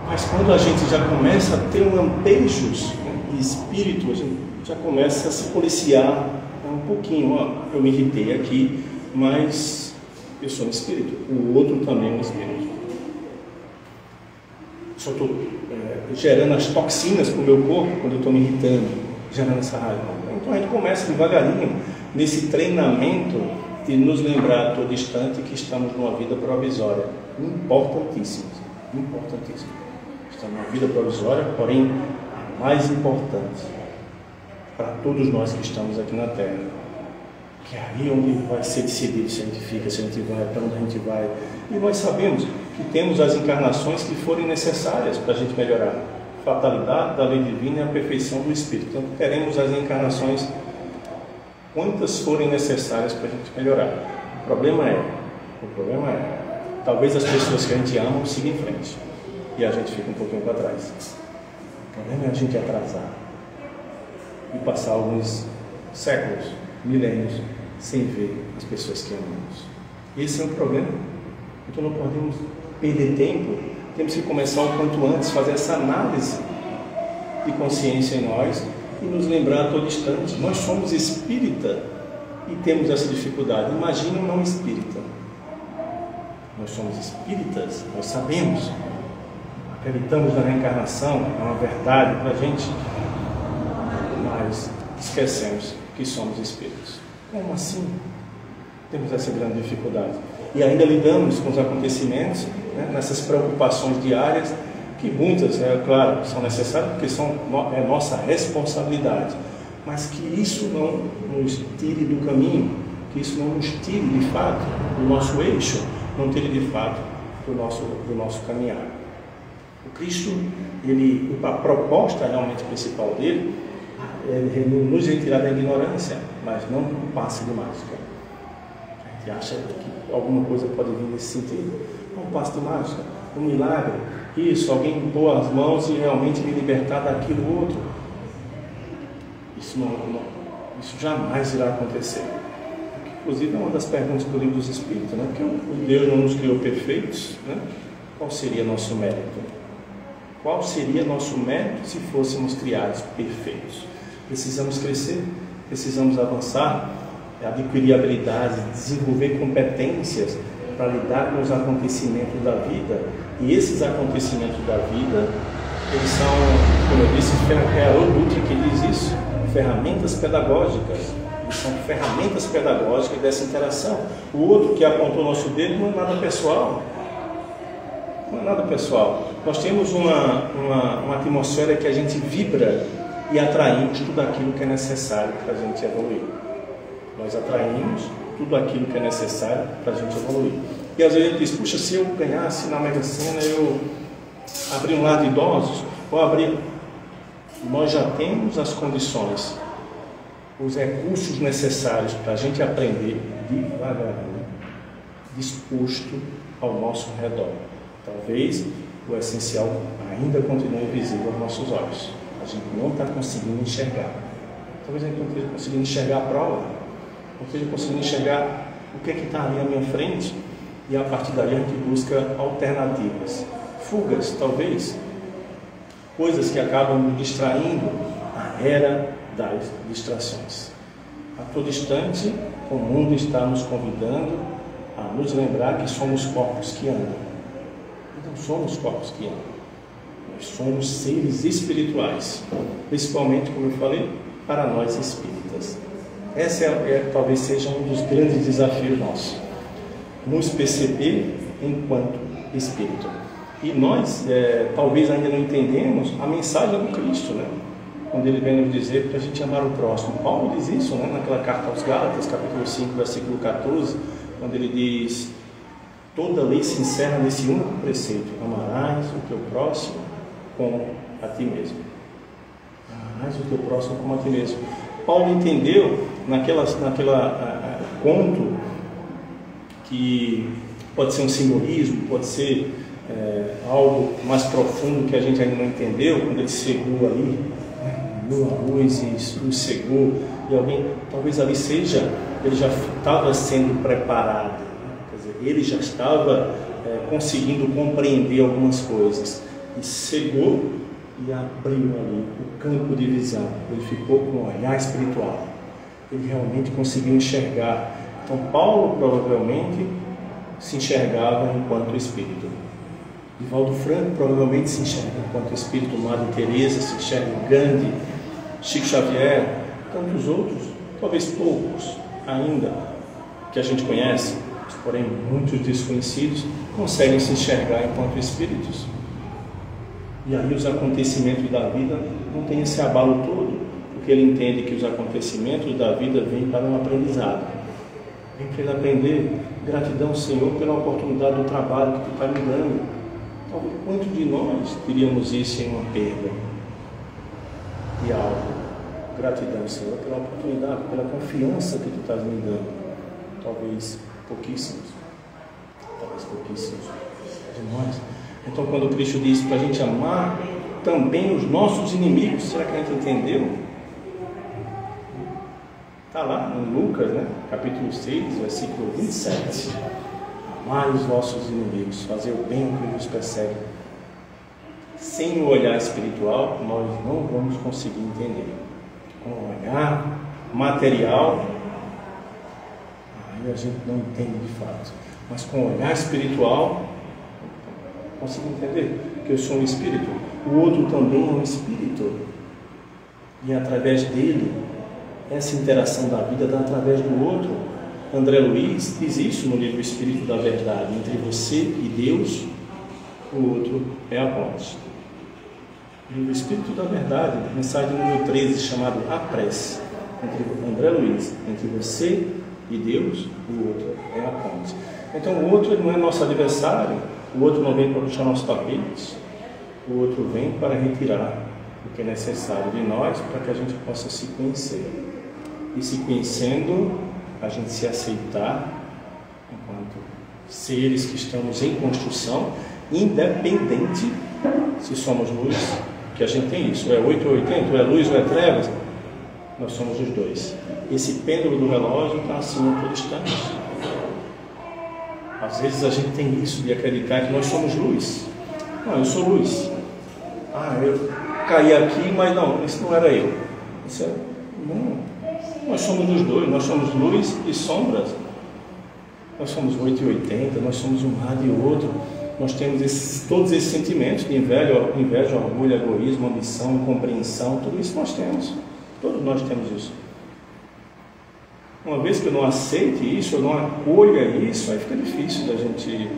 Mas quando a gente já começa a ter lampejos de espírito, a gente já começa a se policiar um pouquinho. Eu me irritei aqui, mas eu sou um espírito, o outro também é um espírito. Só estou gerando as toxinas para o meu corpo quando eu estou me irritando, gerando essa raiva. Então a gente começa devagarinho nesse treinamento de nos lembrar a todo instante que estamos numa vida provisória, importantíssima. Estamos numa vida provisória, porém a mais importante para todos nós que estamos aqui na Terra, que é aí onde vai ser decidido se a gente fica, se a gente vai, para onde a gente vai. E nós sabemos que temos as encarnações que forem necessárias para a gente melhorar. Fatalidade da lei divina e a perfeição do Espírito. Então teremos as encarnações quantas forem necessárias para a gente melhorar. O problema é, talvez as pessoas que a gente ama sigam em frente e a gente fica um pouquinho para trás. O problema é a gente atrasar e passar alguns séculos, milênios, sem ver as pessoas que amamos. Esse é um problema. Então não podemos perder tempo, temos que começar o quanto antes, fazer essa análise de consciência em nós e nos lembrar a todo instante. Nós somos espírita e temos essa dificuldade. Imagina um não espírita. Nós somos espíritas, nós sabemos, acreditamos na reencarnação, é uma verdade para a gente, mas esquecemos que somos espíritos. Como assim? Temos essa grande dificuldade. E ainda lidamos com os acontecimentos, né, nessas preocupações diárias, que muitas, claro, são necessárias, porque é nossa responsabilidade, mas que isso não nos tire do caminho, que isso não nos tire de fato do nosso eixo, não tire de fato do nosso caminhar. O Cristo, a proposta realmente principal dele é nos retirar da ignorância, mas não com um passe de mágica. A gente acha que alguma coisa pode vir nesse sentido. Um passe de mágica, um milagre, isso, alguém impor as mãos e realmente me libertar daquilo outro. Isso jamais irá acontecer. Inclusive é uma das perguntas do Livro dos Espíritos, né? Porque o Deus não nos criou perfeitos, né? Qual seria nosso mérito? Qual seria nosso mérito se fôssemos criados perfeitos? Precisamos crescer, precisamos avançar, adquirir habilidades, desenvolver competências para lidar com os acontecimentos da vida. E esses acontecimentos da vida, eles são, como eu disse, é a Dutra que diz isso, ferramentas pedagógicas. Eles são ferramentas pedagógicas dessa interação. O outro que apontou nosso dedo não é nada pessoal. Não é nada pessoal. Nós temos uma atmosfera que a gente vibra e atraímos tudo aquilo que é necessário para a gente evoluir. Nós atraímos tudo aquilo que é necessário para a gente evoluir. E às vezes a gente diz, puxa, se eu ganhasse na Mega Sena, eu abrir um lar de idosos, ou abrir... Nós já temos as condições, os recursos necessários para a gente aprender devagarinho, disposto ao nosso redor. Talvez o essencial ainda continue visível aos nossos olhos. A gente não está conseguindo enxergar. Talvez a gente não esteja conseguindo enxergar a prova, não esteja conseguindo enxergar o que é que está ali à minha frente, e a partir daí a gente busca alternativas, fugas, talvez, coisas que acabam nos distraindo. A era das distrações. A todo instante, o mundo está nos convidando a nos lembrar que somos corpos que andam. Não somos corpos que andam. Nós somos seres espirituais, principalmente, como eu falei, para nós espíritas. Essa talvez seja um dos grandes desafios nossos. Nos perceber enquanto espírito. E nós, talvez ainda não entendemos a mensagem do Cristo, né? Quando ele vem nos dizer para a gente amar o próximo. Paulo diz isso, né? Naquela carta aos Gálatas, capítulo 5, versículo 14, quando ele diz: toda lei se encerra nesse único preceito: amarás o teu próximo como a ti mesmo. Amarás o teu próximo como a ti mesmo. Paulo entendeu naquela conto, que pode ser um simbolismo, pode ser algo mais profundo que a gente ainda não entendeu, quando ele cegou ali, viu a luz e o cegou, e alguém, talvez ali seja, ele já estava sendo preparado, quer dizer, ele já estava conseguindo compreender algumas coisas, e cegou e abriu ali o campo de visão. Ele ficou com um olhar espiritual, ele realmente conseguiu enxergar. Então Paulo provavelmente se enxergava enquanto espírito. Divaldo Franco provavelmente se enxerga enquanto espírito. Madre Teresa se enxerga grande. Chico Xavier, tantos outros, talvez poucos ainda que a gente conhece, porém muitos desconhecidos, conseguem se enxergar enquanto espíritos. E aí os acontecimentos da vida não têm esse abalo todo, porque ele entende que os acontecimentos da vida vêm para um aprendizado. Vem para ele aprender. Gratidão, Senhor, pela oportunidade do trabalho que Tu está me dando. Talvez quantos de nós teríamos isso em uma perda de algo? Gratidão, Senhor, pela oportunidade, pela confiança que Tu estás me dando. Talvez pouquíssimos. talvez pouquíssimos de nós. Então, quando Cristo diz para a gente amar também os nossos inimigos, será que a gente entendeu? Está lá em Lucas, né? Capítulo 6, versículo 27. Amar os vossos inimigos, fazer o bem ao que vos persegue. Sem o olhar espiritual, nós não vamos conseguir entender. Com o olhar material, aí a gente não entende de fato. Mas com o olhar espiritual, consigo entender que eu sou um espírito. O outro também é um espírito. E através dele, essa interação da vida dá através do outro. André Luiz diz isso no livro Espírito da Verdade. Entre você e Deus, o outro é a ponte. No Espírito da Verdade, mensagem número 13, chamado A Prece. Entre André Luiz, entre você e Deus, o outro é a ponte. Então o outro não é nosso adversário, o outro não vem para puxar nossos tapetes, o outro vem para retirar o que é necessário de nós para que a gente possa se conhecer. E se conhecendo, a gente se aceitar enquanto seres que estamos em construção, independente se somos luz, que a gente tem isso, é 8 ou 80, ou é luz ou é trevas, nós somos os dois. Esse pêndulo do relógio está assim a todo instante. Às vezes a gente tem isso de acreditar que nós somos luz. Não, eu sou luz. Eu caí aqui, mas não, isso não era eu. Não. Nós somos os dois, nós somos luz e sombras. Nós somos 8 e 80, nós somos um lado e outro. Nós temos todos esses sentimentos de inveja, orgulho, egoísmo, ambição, incompreensão, tudo isso nós temos. Todos nós temos isso. Uma vez que eu não aceite isso, eu não acolha isso, aí fica difícil da gente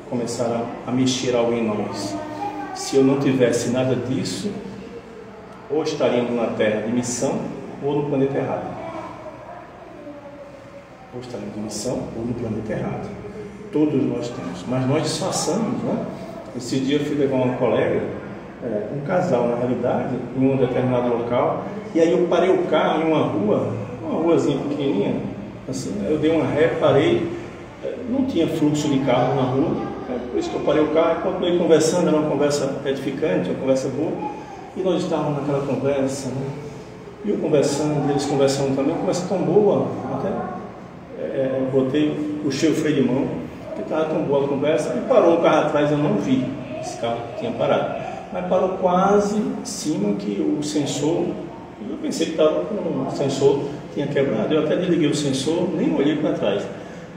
começar a mexer algo em nós. Se eu não tivesse nada disso, ou estaríamos na Terra de missão, ou no planeta errado. Ou estaríamos de missão, ou no planeta errado. Todos nós temos, mas nós disfarçamos, né? Esse dia eu fui levar uma colega, um casal na realidade, em um determinado local, e aí eu parei o carro em uma ruazinha pequenininha, assim, eu dei uma ré, parei, não tinha fluxo de carro na rua, por isso que eu parei o carro e continuei conversando, era uma conversa edificante, uma conversa boa, e nós estávamos naquela conversa, né? E eu conversando, eles conversando também, uma conversa tão boa, até puxei o freio de mão, que estava tão boa a conversa, e parou um carro atrás, eu não vi, esse carro tinha parado, mas parou quase em cima que o sensor, eu pensei que estava com o sensor, tinha quebrado, eu até desliguei o sensor, nem olhei para trás,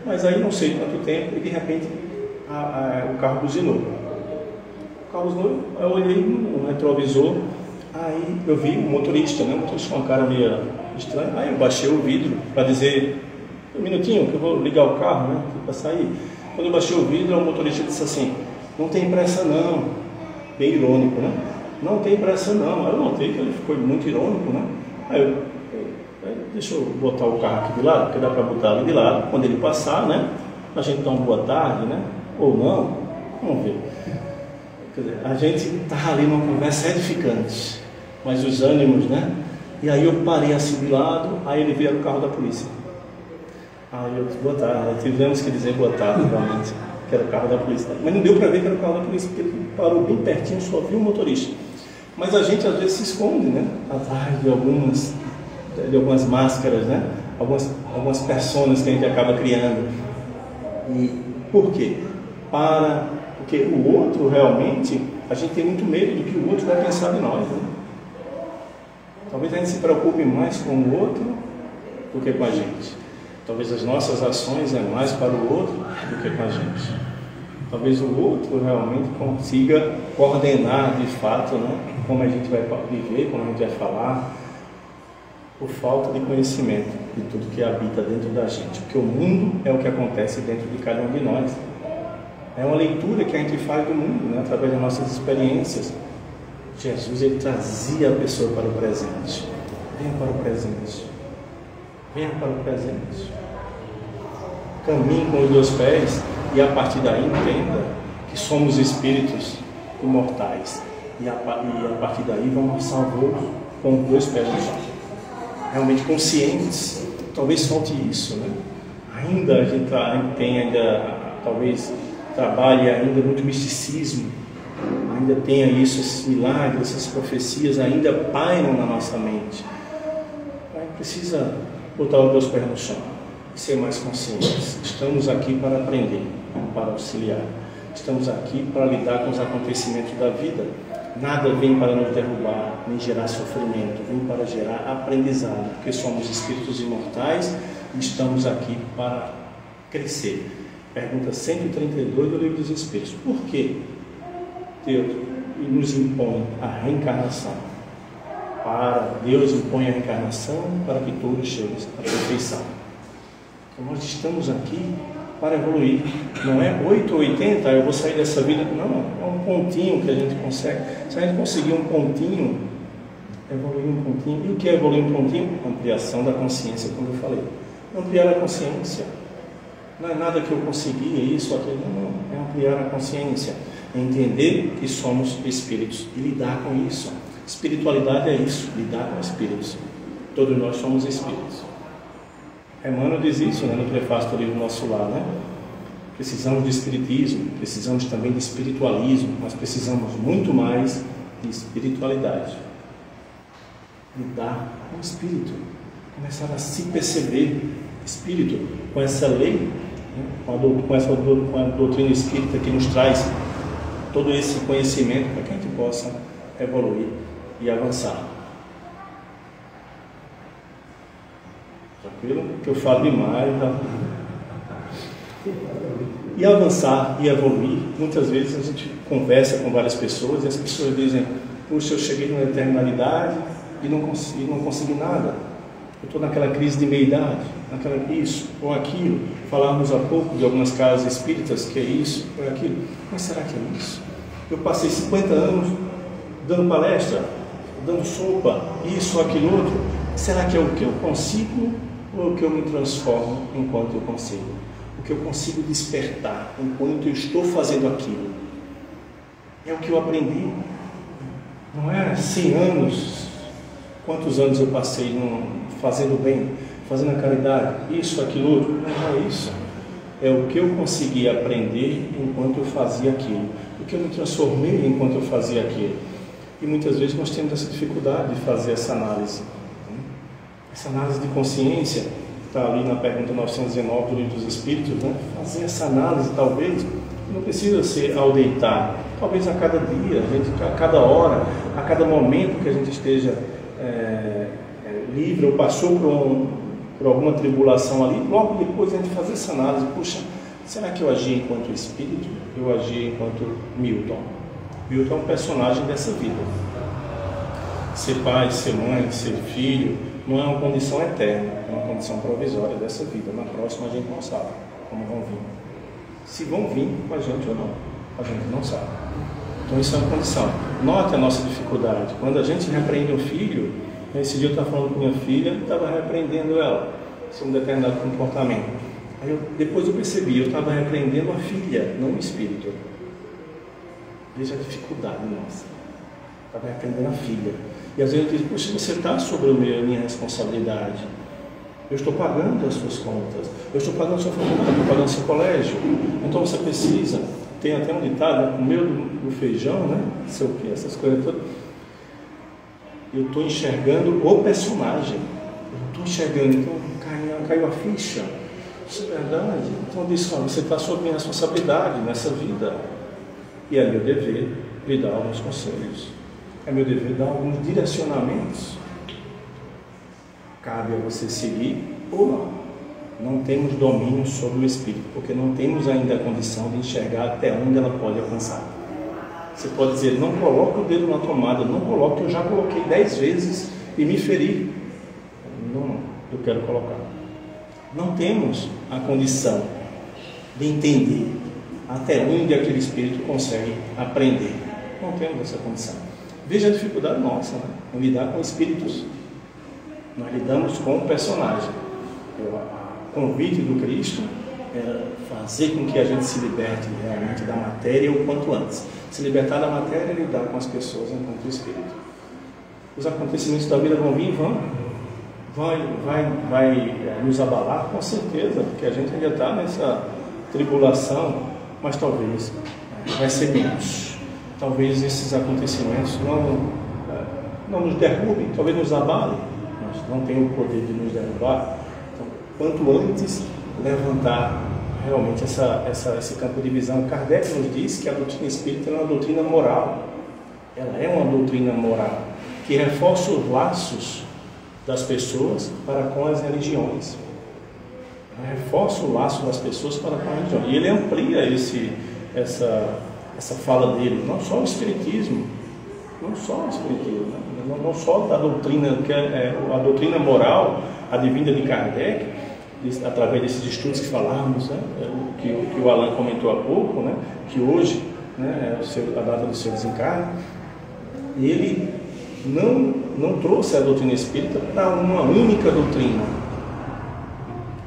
mas aí não sei quanto tempo, e de repente o carro buzinou. Eu olhei no retrovisor, aí eu vi o motorista, né? O motorista com uma cara meio estranha, aí eu baixei o vidro para dizer, um minutinho que eu vou ligar o carro, né? Para sair. Quando eu baixei o vidro, o motorista disse assim, não tem pressa não, bem irônico, né? Não tem pressa não. Aí eu notei que ele ficou muito irônico, né? Aí deixa eu botar o carro aqui de lado, porque dá para botar ali de lado, quando ele passar, né? A gente dá uma boa tarde, né? Ou não, vamos ver. Quer dizer, a gente está ali numa conversa edificante, mas os ânimos, né? E aí eu parei assim de lado, aí ele veio o carro da polícia. Aí eu disse, boa tarde, tivemos que dizer boa tarde, realmente, que era o carro da polícia. Mas não deu para ver que era o carro da polícia, porque ele parou bem pertinho, só viu o motorista. Mas a gente às vezes se esconde, né? Atrás de algumas máscaras, né? Algumas personas que a gente acaba criando. E por quê? Porque o outro realmente, a gente tem muito medo do que o outro vai pensar de nós, né? Talvez a gente se preocupe mais com o outro do que com a gente. Talvez as nossas ações é mais para o outro do que com a gente. Talvez o outro realmente consiga coordenar de fato, né, como a gente vai viver, como a gente vai falar, por falta de conhecimento de tudo que habita dentro da gente. Porque o mundo é o que acontece dentro de cada um de nós. É uma leitura que a gente faz do mundo, né, através das nossas experiências. Jesus, ele trazia a pessoa para o presente. Venha para o presente. Venha para o presente. Caminhe com os dois pés e a partir daí entenda que somos espíritos imortais. E a partir daí vamos salvos com os dois pés no chão. Realmente conscientes. Talvez falte isso, né? Ainda a gente tem talvez trabalhe ainda muito misticismo, ainda tenha isso, esses milagres, essas profecias ainda pairam na nossa mente. A gente precisa botar os dois pés no chão e ser mais conscientes. Estamos aqui para aprender, para auxiliar. Estamos aqui para lidar com os acontecimentos da vida. Nada vem para nos derrubar, nem gerar sofrimento, vem para gerar aprendizado, porque somos espíritos imortais e estamos aqui para crescer. Pergunta 132 do Livro dos Espíritos. Por que Deus nos impõe a reencarnação? Deus impõe a reencarnação para que todos cheguem à perfeição. Então, nós estamos aqui para evoluir. Não é 8 ou 80, eu vou sair dessa vida. Não, é um pontinho que a gente consegue. Se a gente conseguir um pontinho, evoluir um pontinho. E o que é evoluir um pontinho? Ampliação da consciência, como eu falei. Ampliar a consciência. Não é nada que eu consegui, é isso, aquilo. Não, é ampliar a consciência. É entender que somos espíritos e lidar com isso. Espiritualidade é isso, lidar com espíritos. Todos nós somos espíritos. Emmanuel diz isso, no prefácio do livro Nosso Lar, Precisamos de espiritismo, precisamos também de espiritualismo, mas precisamos muito mais de espiritualidade. Lidar com o espírito, começar a se perceber espírito, com essa lei, com a doutrina espírita que nos traz todo esse conhecimento para que a gente possa evoluir e avançar. Tranquilo? Que eu falo demais. Tá? E avançar e evoluir, muitas vezes a gente conversa com várias pessoas e as pessoas dizem: puxa, eu cheguei numa eternidade e não consegui nada. Eu estou naquela crise de meia-idade, naquela isso ou aquilo. Falávamos há pouco de algumas casas espíritas que é isso ou é aquilo. Mas será que é isso? Eu passei 50 anos dando palestra, dando sopa, isso ou aquilo outro. Será que é o que eu consigo ou o que eu me transformo enquanto eu consigo? O que eu consigo despertar enquanto eu estou fazendo aquilo? É o que eu aprendi. Não é 100 anos. Quantos anos eu passei fazendo bem, fazendo a caridade, isso, aquilo outro? Não é isso. É o que eu consegui aprender enquanto eu fazia aquilo. O que eu me transformei enquanto eu fazia aquilo. E muitas vezes nós temos essa dificuldade de fazer essa análise. Essa análise de consciência está ali na pergunta 919 do Livro dos Espíritos. Fazer essa análise, talvez, não precisa ser ao deitar. Talvez a cada dia, a cada hora, a cada momento que a gente esteja livre ou passou por alguma tribulação ali, logo depois a gente fazer essa análise. Puxa, será que eu agi enquanto espírito? Eu agi enquanto Milton. Milton é um personagem dessa vida. Ser pai, ser mãe, ser filho, não é uma condição eterna, é uma condição provisória dessa vida. Na próxima a gente não sabe como vão vir. Se vão vir com a gente ou não, a gente não sabe. Então isso é uma condição. Note a nossa dificuldade. Quando a gente repreende um filho, esse dia eu estava falando com minha filha, estava repreendendo ela sobre um determinado comportamento. Aí depois eu percebi, eu estava repreendendo a filha, não o espírito. Veja a dificuldade nossa. Estava repreendendo a filha. E às vezes eu digo: poxa, você está sobre a minha responsabilidade. Eu estou pagando as suas contas. Eu estou pagando a sua faculdade, estou pagando o seu colégio. Então você precisa. Tem até um ditado, o meu do feijão, sei o que, essas coisas todas. Eu estou enxergando o personagem. Eu estou enxergando, então caiu a ficha. Isso é verdade. Então eu disse: você está sob minha responsabilidade nessa vida. E é meu dever lhe dar alguns conselhos. É meu dever dar alguns direcionamentos. Cabe a você seguir ou não. Não temos domínio sobre o espírito, porque não temos ainda a condição de enxergar até onde ela pode alcançar. Você pode dizer: não coloque o dedo na tomada, não coloque, eu já coloquei 10 vezes e me feri. Não, eu quero colocar. Não temos a condição de entender até onde aquele espírito consegue aprender. Não temos essa condição. Veja a dificuldade nossa, em lidar com espíritos. Nós lidamos com o personagem. O convite do Cristo é fazer com que a gente se liberte realmente da matéria o quanto antes. Se libertar da matéria e lidar com as pessoas enquanto espírito. Os acontecimentos da vida vão vir e vão. Vai nos abalar, com certeza, porque a gente ainda está nessa tribulação, mas talvez vai ser menos. Talvez esses acontecimentos não nos derrubem, talvez nos abalem, mas não tem o poder de nos derrubar. Então, quanto antes levantar realmente esse campo de visão. Kardec nos diz que a doutrina espírita é uma doutrina moral. Ela é uma doutrina moral que reforça os laços das pessoas para com as religiões. Ela reforça o laço das pessoas para com a religião. E ele amplia essa fala dele, não só o espiritismo, não só da doutrina, que é a doutrina moral, advinda de Kardec, através desses estudos que falamos, né, que o Alan comentou há pouco, né, que hoje, né, é a data do seu desencarne. Ele não trouxe a doutrina espírita para uma única doutrina,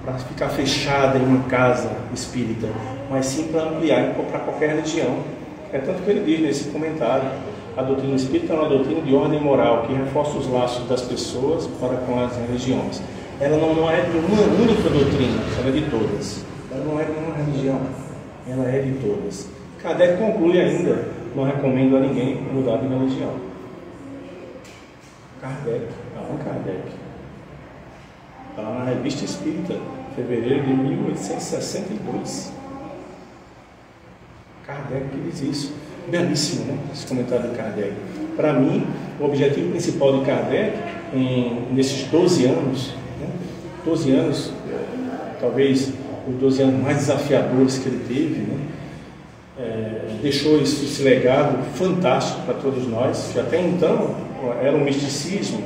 para ficar fechada em uma casa espírita, mas sim para ampliar para qualquer religião. É tanto que ele diz nesse comentário: a doutrina espírita é uma doutrina de ordem moral que reforça os laços das pessoas para com as religiões. Ela não é de uma única doutrina, ela é de todas. Ela não é de uma religião, ela é de todas. Kardec conclui ainda: não recomendo a ninguém mudar de religião. Allan Kardec, está lá na Revista Espírita, fevereiro de 1862. Kardec que diz isso. Belíssimo, né? Esse comentário de Kardec. Para mim, o objetivo principal de Kardec, nesses 12 anos, 12 anos, talvez os 12 anos mais desafiadores que ele teve, né? Deixou esse legado fantástico para todos nós, que até então era um misticismo,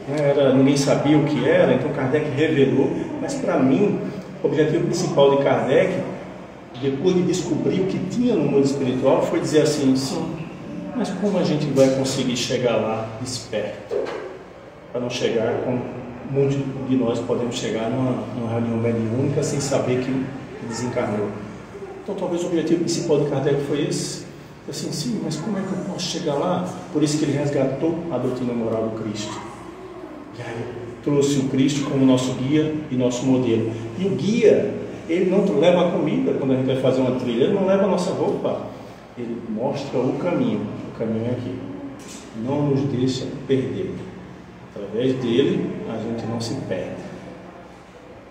né? Ninguém sabia o que era, então Kardec revelou. Mas para mim, o objetivo principal de Kardec, depois de descobrir o que tinha no mundo espiritual, foi dizer assim: sim, mas como a gente vai conseguir chegar lá esperto, para não chegar como muitos de nós podemos chegar numa reunião mediúnica sem saber que desencarnou. Então talvez o objetivo principal de Kardec foi esse. Assim, sim, mas como é que eu posso chegar lá? Por isso que ele resgatou a doutrina moral do Cristo. E aí trouxe o Cristo como nosso guia e nosso modelo. E o guia, ele não leva a comida quando a gente vai fazer uma trilha, ele não leva a nossa roupa, ele mostra o caminho é aqui, não nos deixa perder. Através dele a gente não se perde.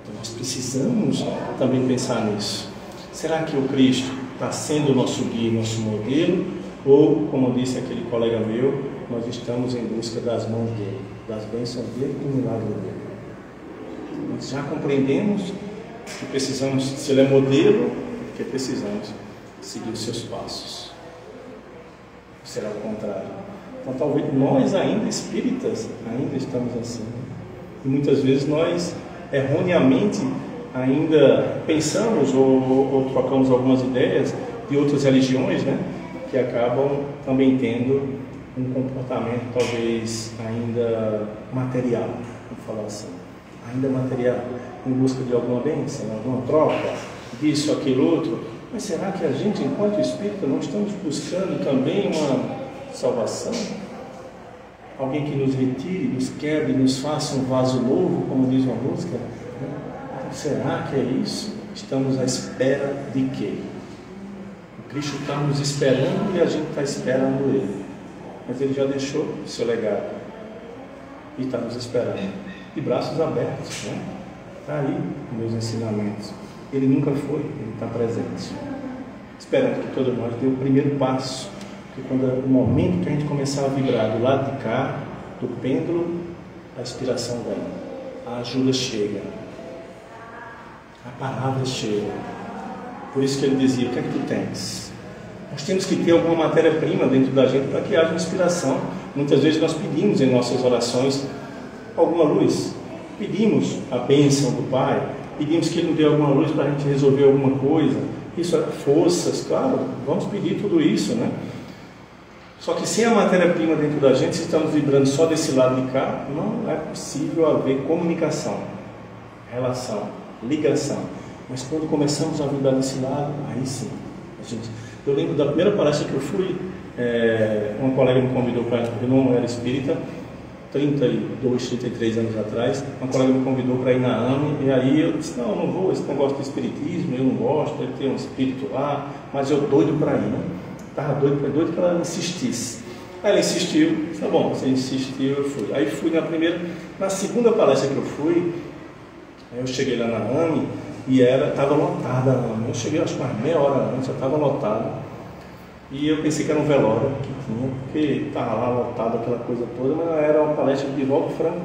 Então nós precisamos também pensar nisso. Será que o Cristo está sendo o nosso guia, nosso modelo? Ou, como disse aquele colega meu, nós estamos em busca das mãos dele, das bênçãos dele e do milagre dele? Nós já compreendemos que precisamos, se ele é modelo, que precisamos seguir os seus passos. Será o contrário. Então talvez nós ainda espíritas, ainda estamos assim. E muitas vezes nós erroneamente ainda pensamos ou trocamos algumas ideias de outras religiões, né, que acabam também tendo um comportamento talvez ainda material, vamos falar assim, ainda material, em busca de alguma bênção, alguma troca, disso, aquilo, outro. Mas será que a gente, enquanto espírita, não estamos buscando também uma salvação? Alguém que nos retire, nos quebre, nos faça um vaso novo, como diz uma música? Será que é isso? Estamos à espera de quê? O Cristo está nos esperando e a gente está esperando Ele. Mas Ele já deixou o seu legado e está nos esperando, de braços abertos, né? Está aí os meus ensinamentos. Ele nunca foi, Ele está presente, esperando que todos nós dê o primeiro passo. Porque quando é o momento que a gente começar a vibrar do lado de cá, do pêndulo, a inspiração vem, a ajuda chega, a palavra chega. Por isso que ele dizia: o que é que tu tens? Nós temos que ter alguma matéria-prima dentro da gente para que haja inspiração. Muitas vezes nós pedimos em nossas orações alguma luz, pedimos a bênção do Pai, pedimos que Ele nos dê alguma luz para a gente resolver alguma coisa. Isso é forças, claro, vamos pedir tudo isso, né? Só que sem a matéria-prima dentro da gente, se estamos vibrando só desse lado de cá, não é possível haver comunicação, relação, ligação. Mas quando começamos a vibrar desse lado, aí sim. Eu lembro da primeira palestra que eu fui, uma colega me convidou para, eu não era espírita, 32, 33 anos atrás, uma colega me convidou para ir na AME, e aí eu disse, não, eu não vou, esse negócio de espiritismo, eu não gosto, deve ter um espírito lá, mas eu doido para ir, né? Estava doido que ela insistisse. Aí ela insistiu, disse, tá bom, você insistiu, eu fui. Aí fui na segunda palestra que eu fui, eu cheguei lá na AME, e estava lotada a AME. Eu cheguei, acho que umas meia hora antes, já estava lotada. E eu pensei que era um velório que tinha, porque estava lá lotado aquela coisa toda, mas era uma palestra de Divaldo Franco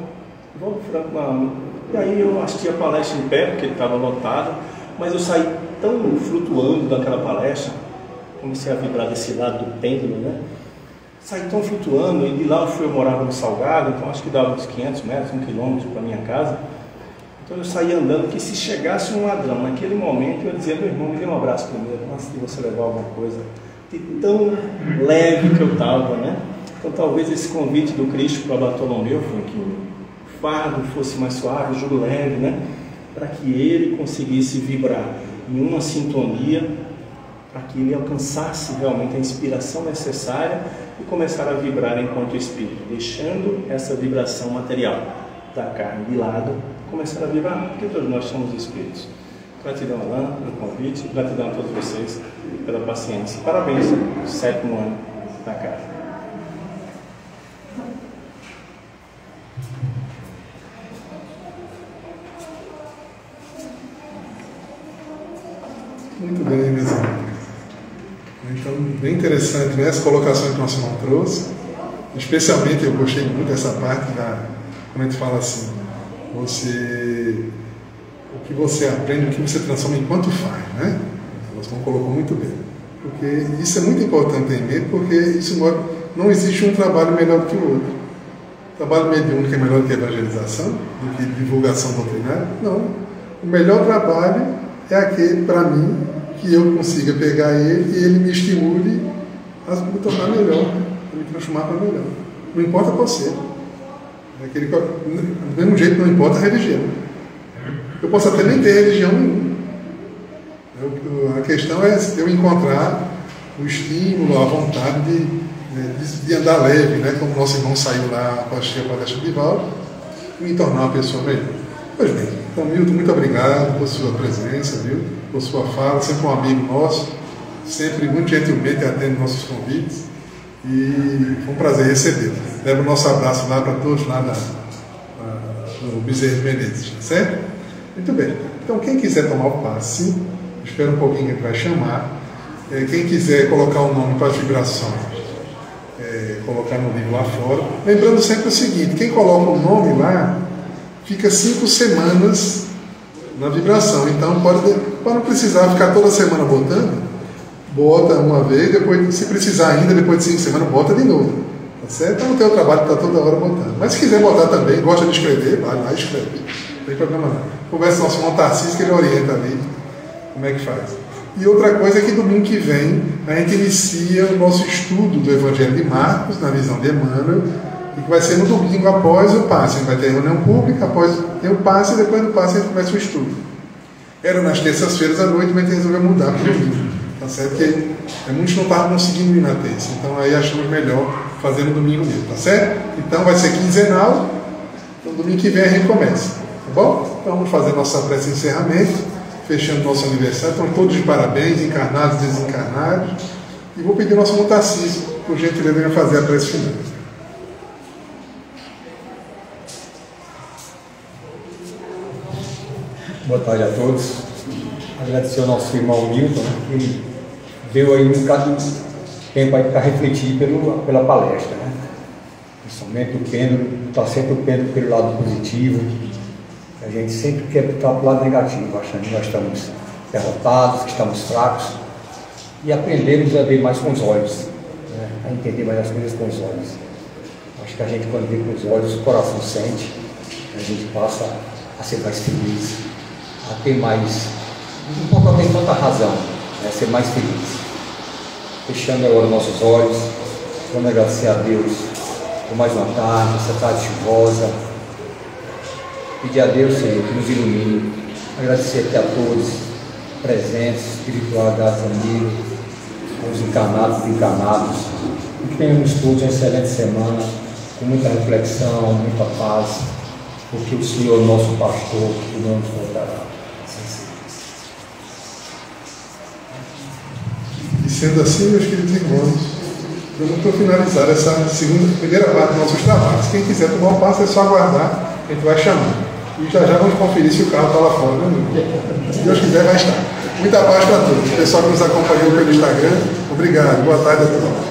na AME. E aí eu assisti a palestra em pé, porque estava lotada, mas eu saí tão flutuando daquela palestra, comecei a vibrar desse lado do pêndulo, né? Saí tão flutuando, e de lá eu morava no Salgado, então acho que dava uns 500 metros, 1 quilômetro para minha casa. Então eu saí andando, que se chegasse um ladrão naquele momento, eu ia dizer, meu irmão, me dê um abraço primeiro, antes de você levar alguma coisa. De tão leve que eu estava, né? Então talvez esse convite do Cristo para Bartolomeu foi que o fardo fosse mais suave, o jugo leve, né? Para que ele conseguisse vibrar em uma sintonia, para que ele alcançasse realmente a inspiração necessária e começar a vibrar enquanto espírito, deixando essa vibração material da carne de lado, começar a vibrar, porque todos nós somos espíritos. Gratidão, Alain, pelo convite, gratidão a todos vocês pela paciência. Parabéns, 7º ano da casa. Muito bem, meus amigos. Então, bem interessante, né, essa colocação que o nosso irmão trouxe. Especialmente, eu gostei muito dessa parte, quando a gente fala assim, o que você aprende, o que você transforma enquanto faz, né? O nosso irmão colocou muito bem. Porque isso é muito importante em mente, porque isso não existe um trabalho melhor do que o outro. O trabalho mediúnico é melhor do que a evangelização, do que divulgação doutrinária? Não. O melhor trabalho é aquele, para mim, que eu consiga pegar ele e ele me estimule a me tornar melhor, a me transformar para melhor. Não importa qual seja. Do mesmo jeito, não importa a religião. Eu posso até nem ter religião nenhuma. A questão é eu encontrar o estímulo, a vontade de andar leve, né? Como nosso irmão saiu lá para assistir a palestra de Divaldo, e me tornar uma pessoa melhor. Pois bem, então, Milton, muito obrigado por sua presença, viu? Por sua fala, sempre um amigo nosso, sempre muito gentilmente atende nossos convites, e foi um prazer recebê-lo. Leva o nosso abraço lá para todos lá no Bezerra de Menezes, certo? Muito bem. Então, quem quiser tomar o passe, espera um pouquinho que a gente vai chamar. Quem quiser colocar o nome para as vibrações, colocar no livro lá fora. Lembrando sempre o seguinte, quem coloca o nome lá, fica 5 semanas na vibração. Então, para não precisar ficar toda semana botando, bota uma vez, depois, se precisar ainda, depois de 5 semanas, bota de novo. Tá certo? Então, não tem o trabalho de estar toda hora botando. Mas se quiser botar também, gosta de escrever, vai lá e escreve. Não tem problema não. Conversa com o nosso irmão Tarcísio, que ele orienta ali como é que faz. E outra coisa é que domingo que vem a gente inicia o nosso estudo do Evangelho de Marcos, na visão de Emmanuel, e que vai ser no domingo após o passe. A gente vai ter reunião pública, após tem o passe, e depois do passe a gente começa o estudo. Era nas terças-feiras à noite, mas a gente resolveu mudar para o domingo. Tá certo? Porque muitos não estavam conseguindo ir na terça. Então aí achamos melhor fazer no domingo mesmo, tá certo? Então vai ser quinzenal, então domingo que vem a gente começa. Tá bom? Então vamos fazer nossa prece de encerramento, fechando nosso aniversário. Então todos de parabéns, encarnados, desencarnados. E vou pedir ao nosso irmão Tarcísio, por gentileza, fazer a prece final. Boa tarde a todos. Agradecer ao nosso irmão Milton, que deu aí um bocado de tempo aí para refletir pela palestra, né? Principalmente o pêndulo, está sempre o pêndulo pelo lado positivo. A gente sempre quer estar para o lado negativo, achando que nós estamos derrotados, que estamos fracos, e aprendemos a ver mais com os olhos, né? A entender mais as coisas com os olhos. Acho que a gente, quando vê com os olhos, o coração sente, a gente passa a ser mais feliz, a ter mais, não tem tanta razão, né? Ser mais feliz. Fechando agora nossos olhos, vamos agradecer a Deus por mais uma tarde, essa tarde chuvosa. Pedir a Deus, Senhor, que nos ilumine. Agradecer aqui a todos presentes, espiritualidades, amigos, os encarnados e desencarnados. E que tenhamos todos uma excelente semana, com muita reflexão, muita paz, porque o Senhor, nosso pastor, que não nos faltará. E sendo assim, meus queridos irmãos, vamos para finalizar essa primeira parte dos nossos trabalhos. Quem quiser tomar um passo é só aguardar, a gente vai chamar. E já vamos conferir se o carro está lá fora, né? Se Deus quiser, vai estar. Muita paz para todos. O pessoal que nos acompanhou pelo Instagram, obrigado. Boa tarde a todos.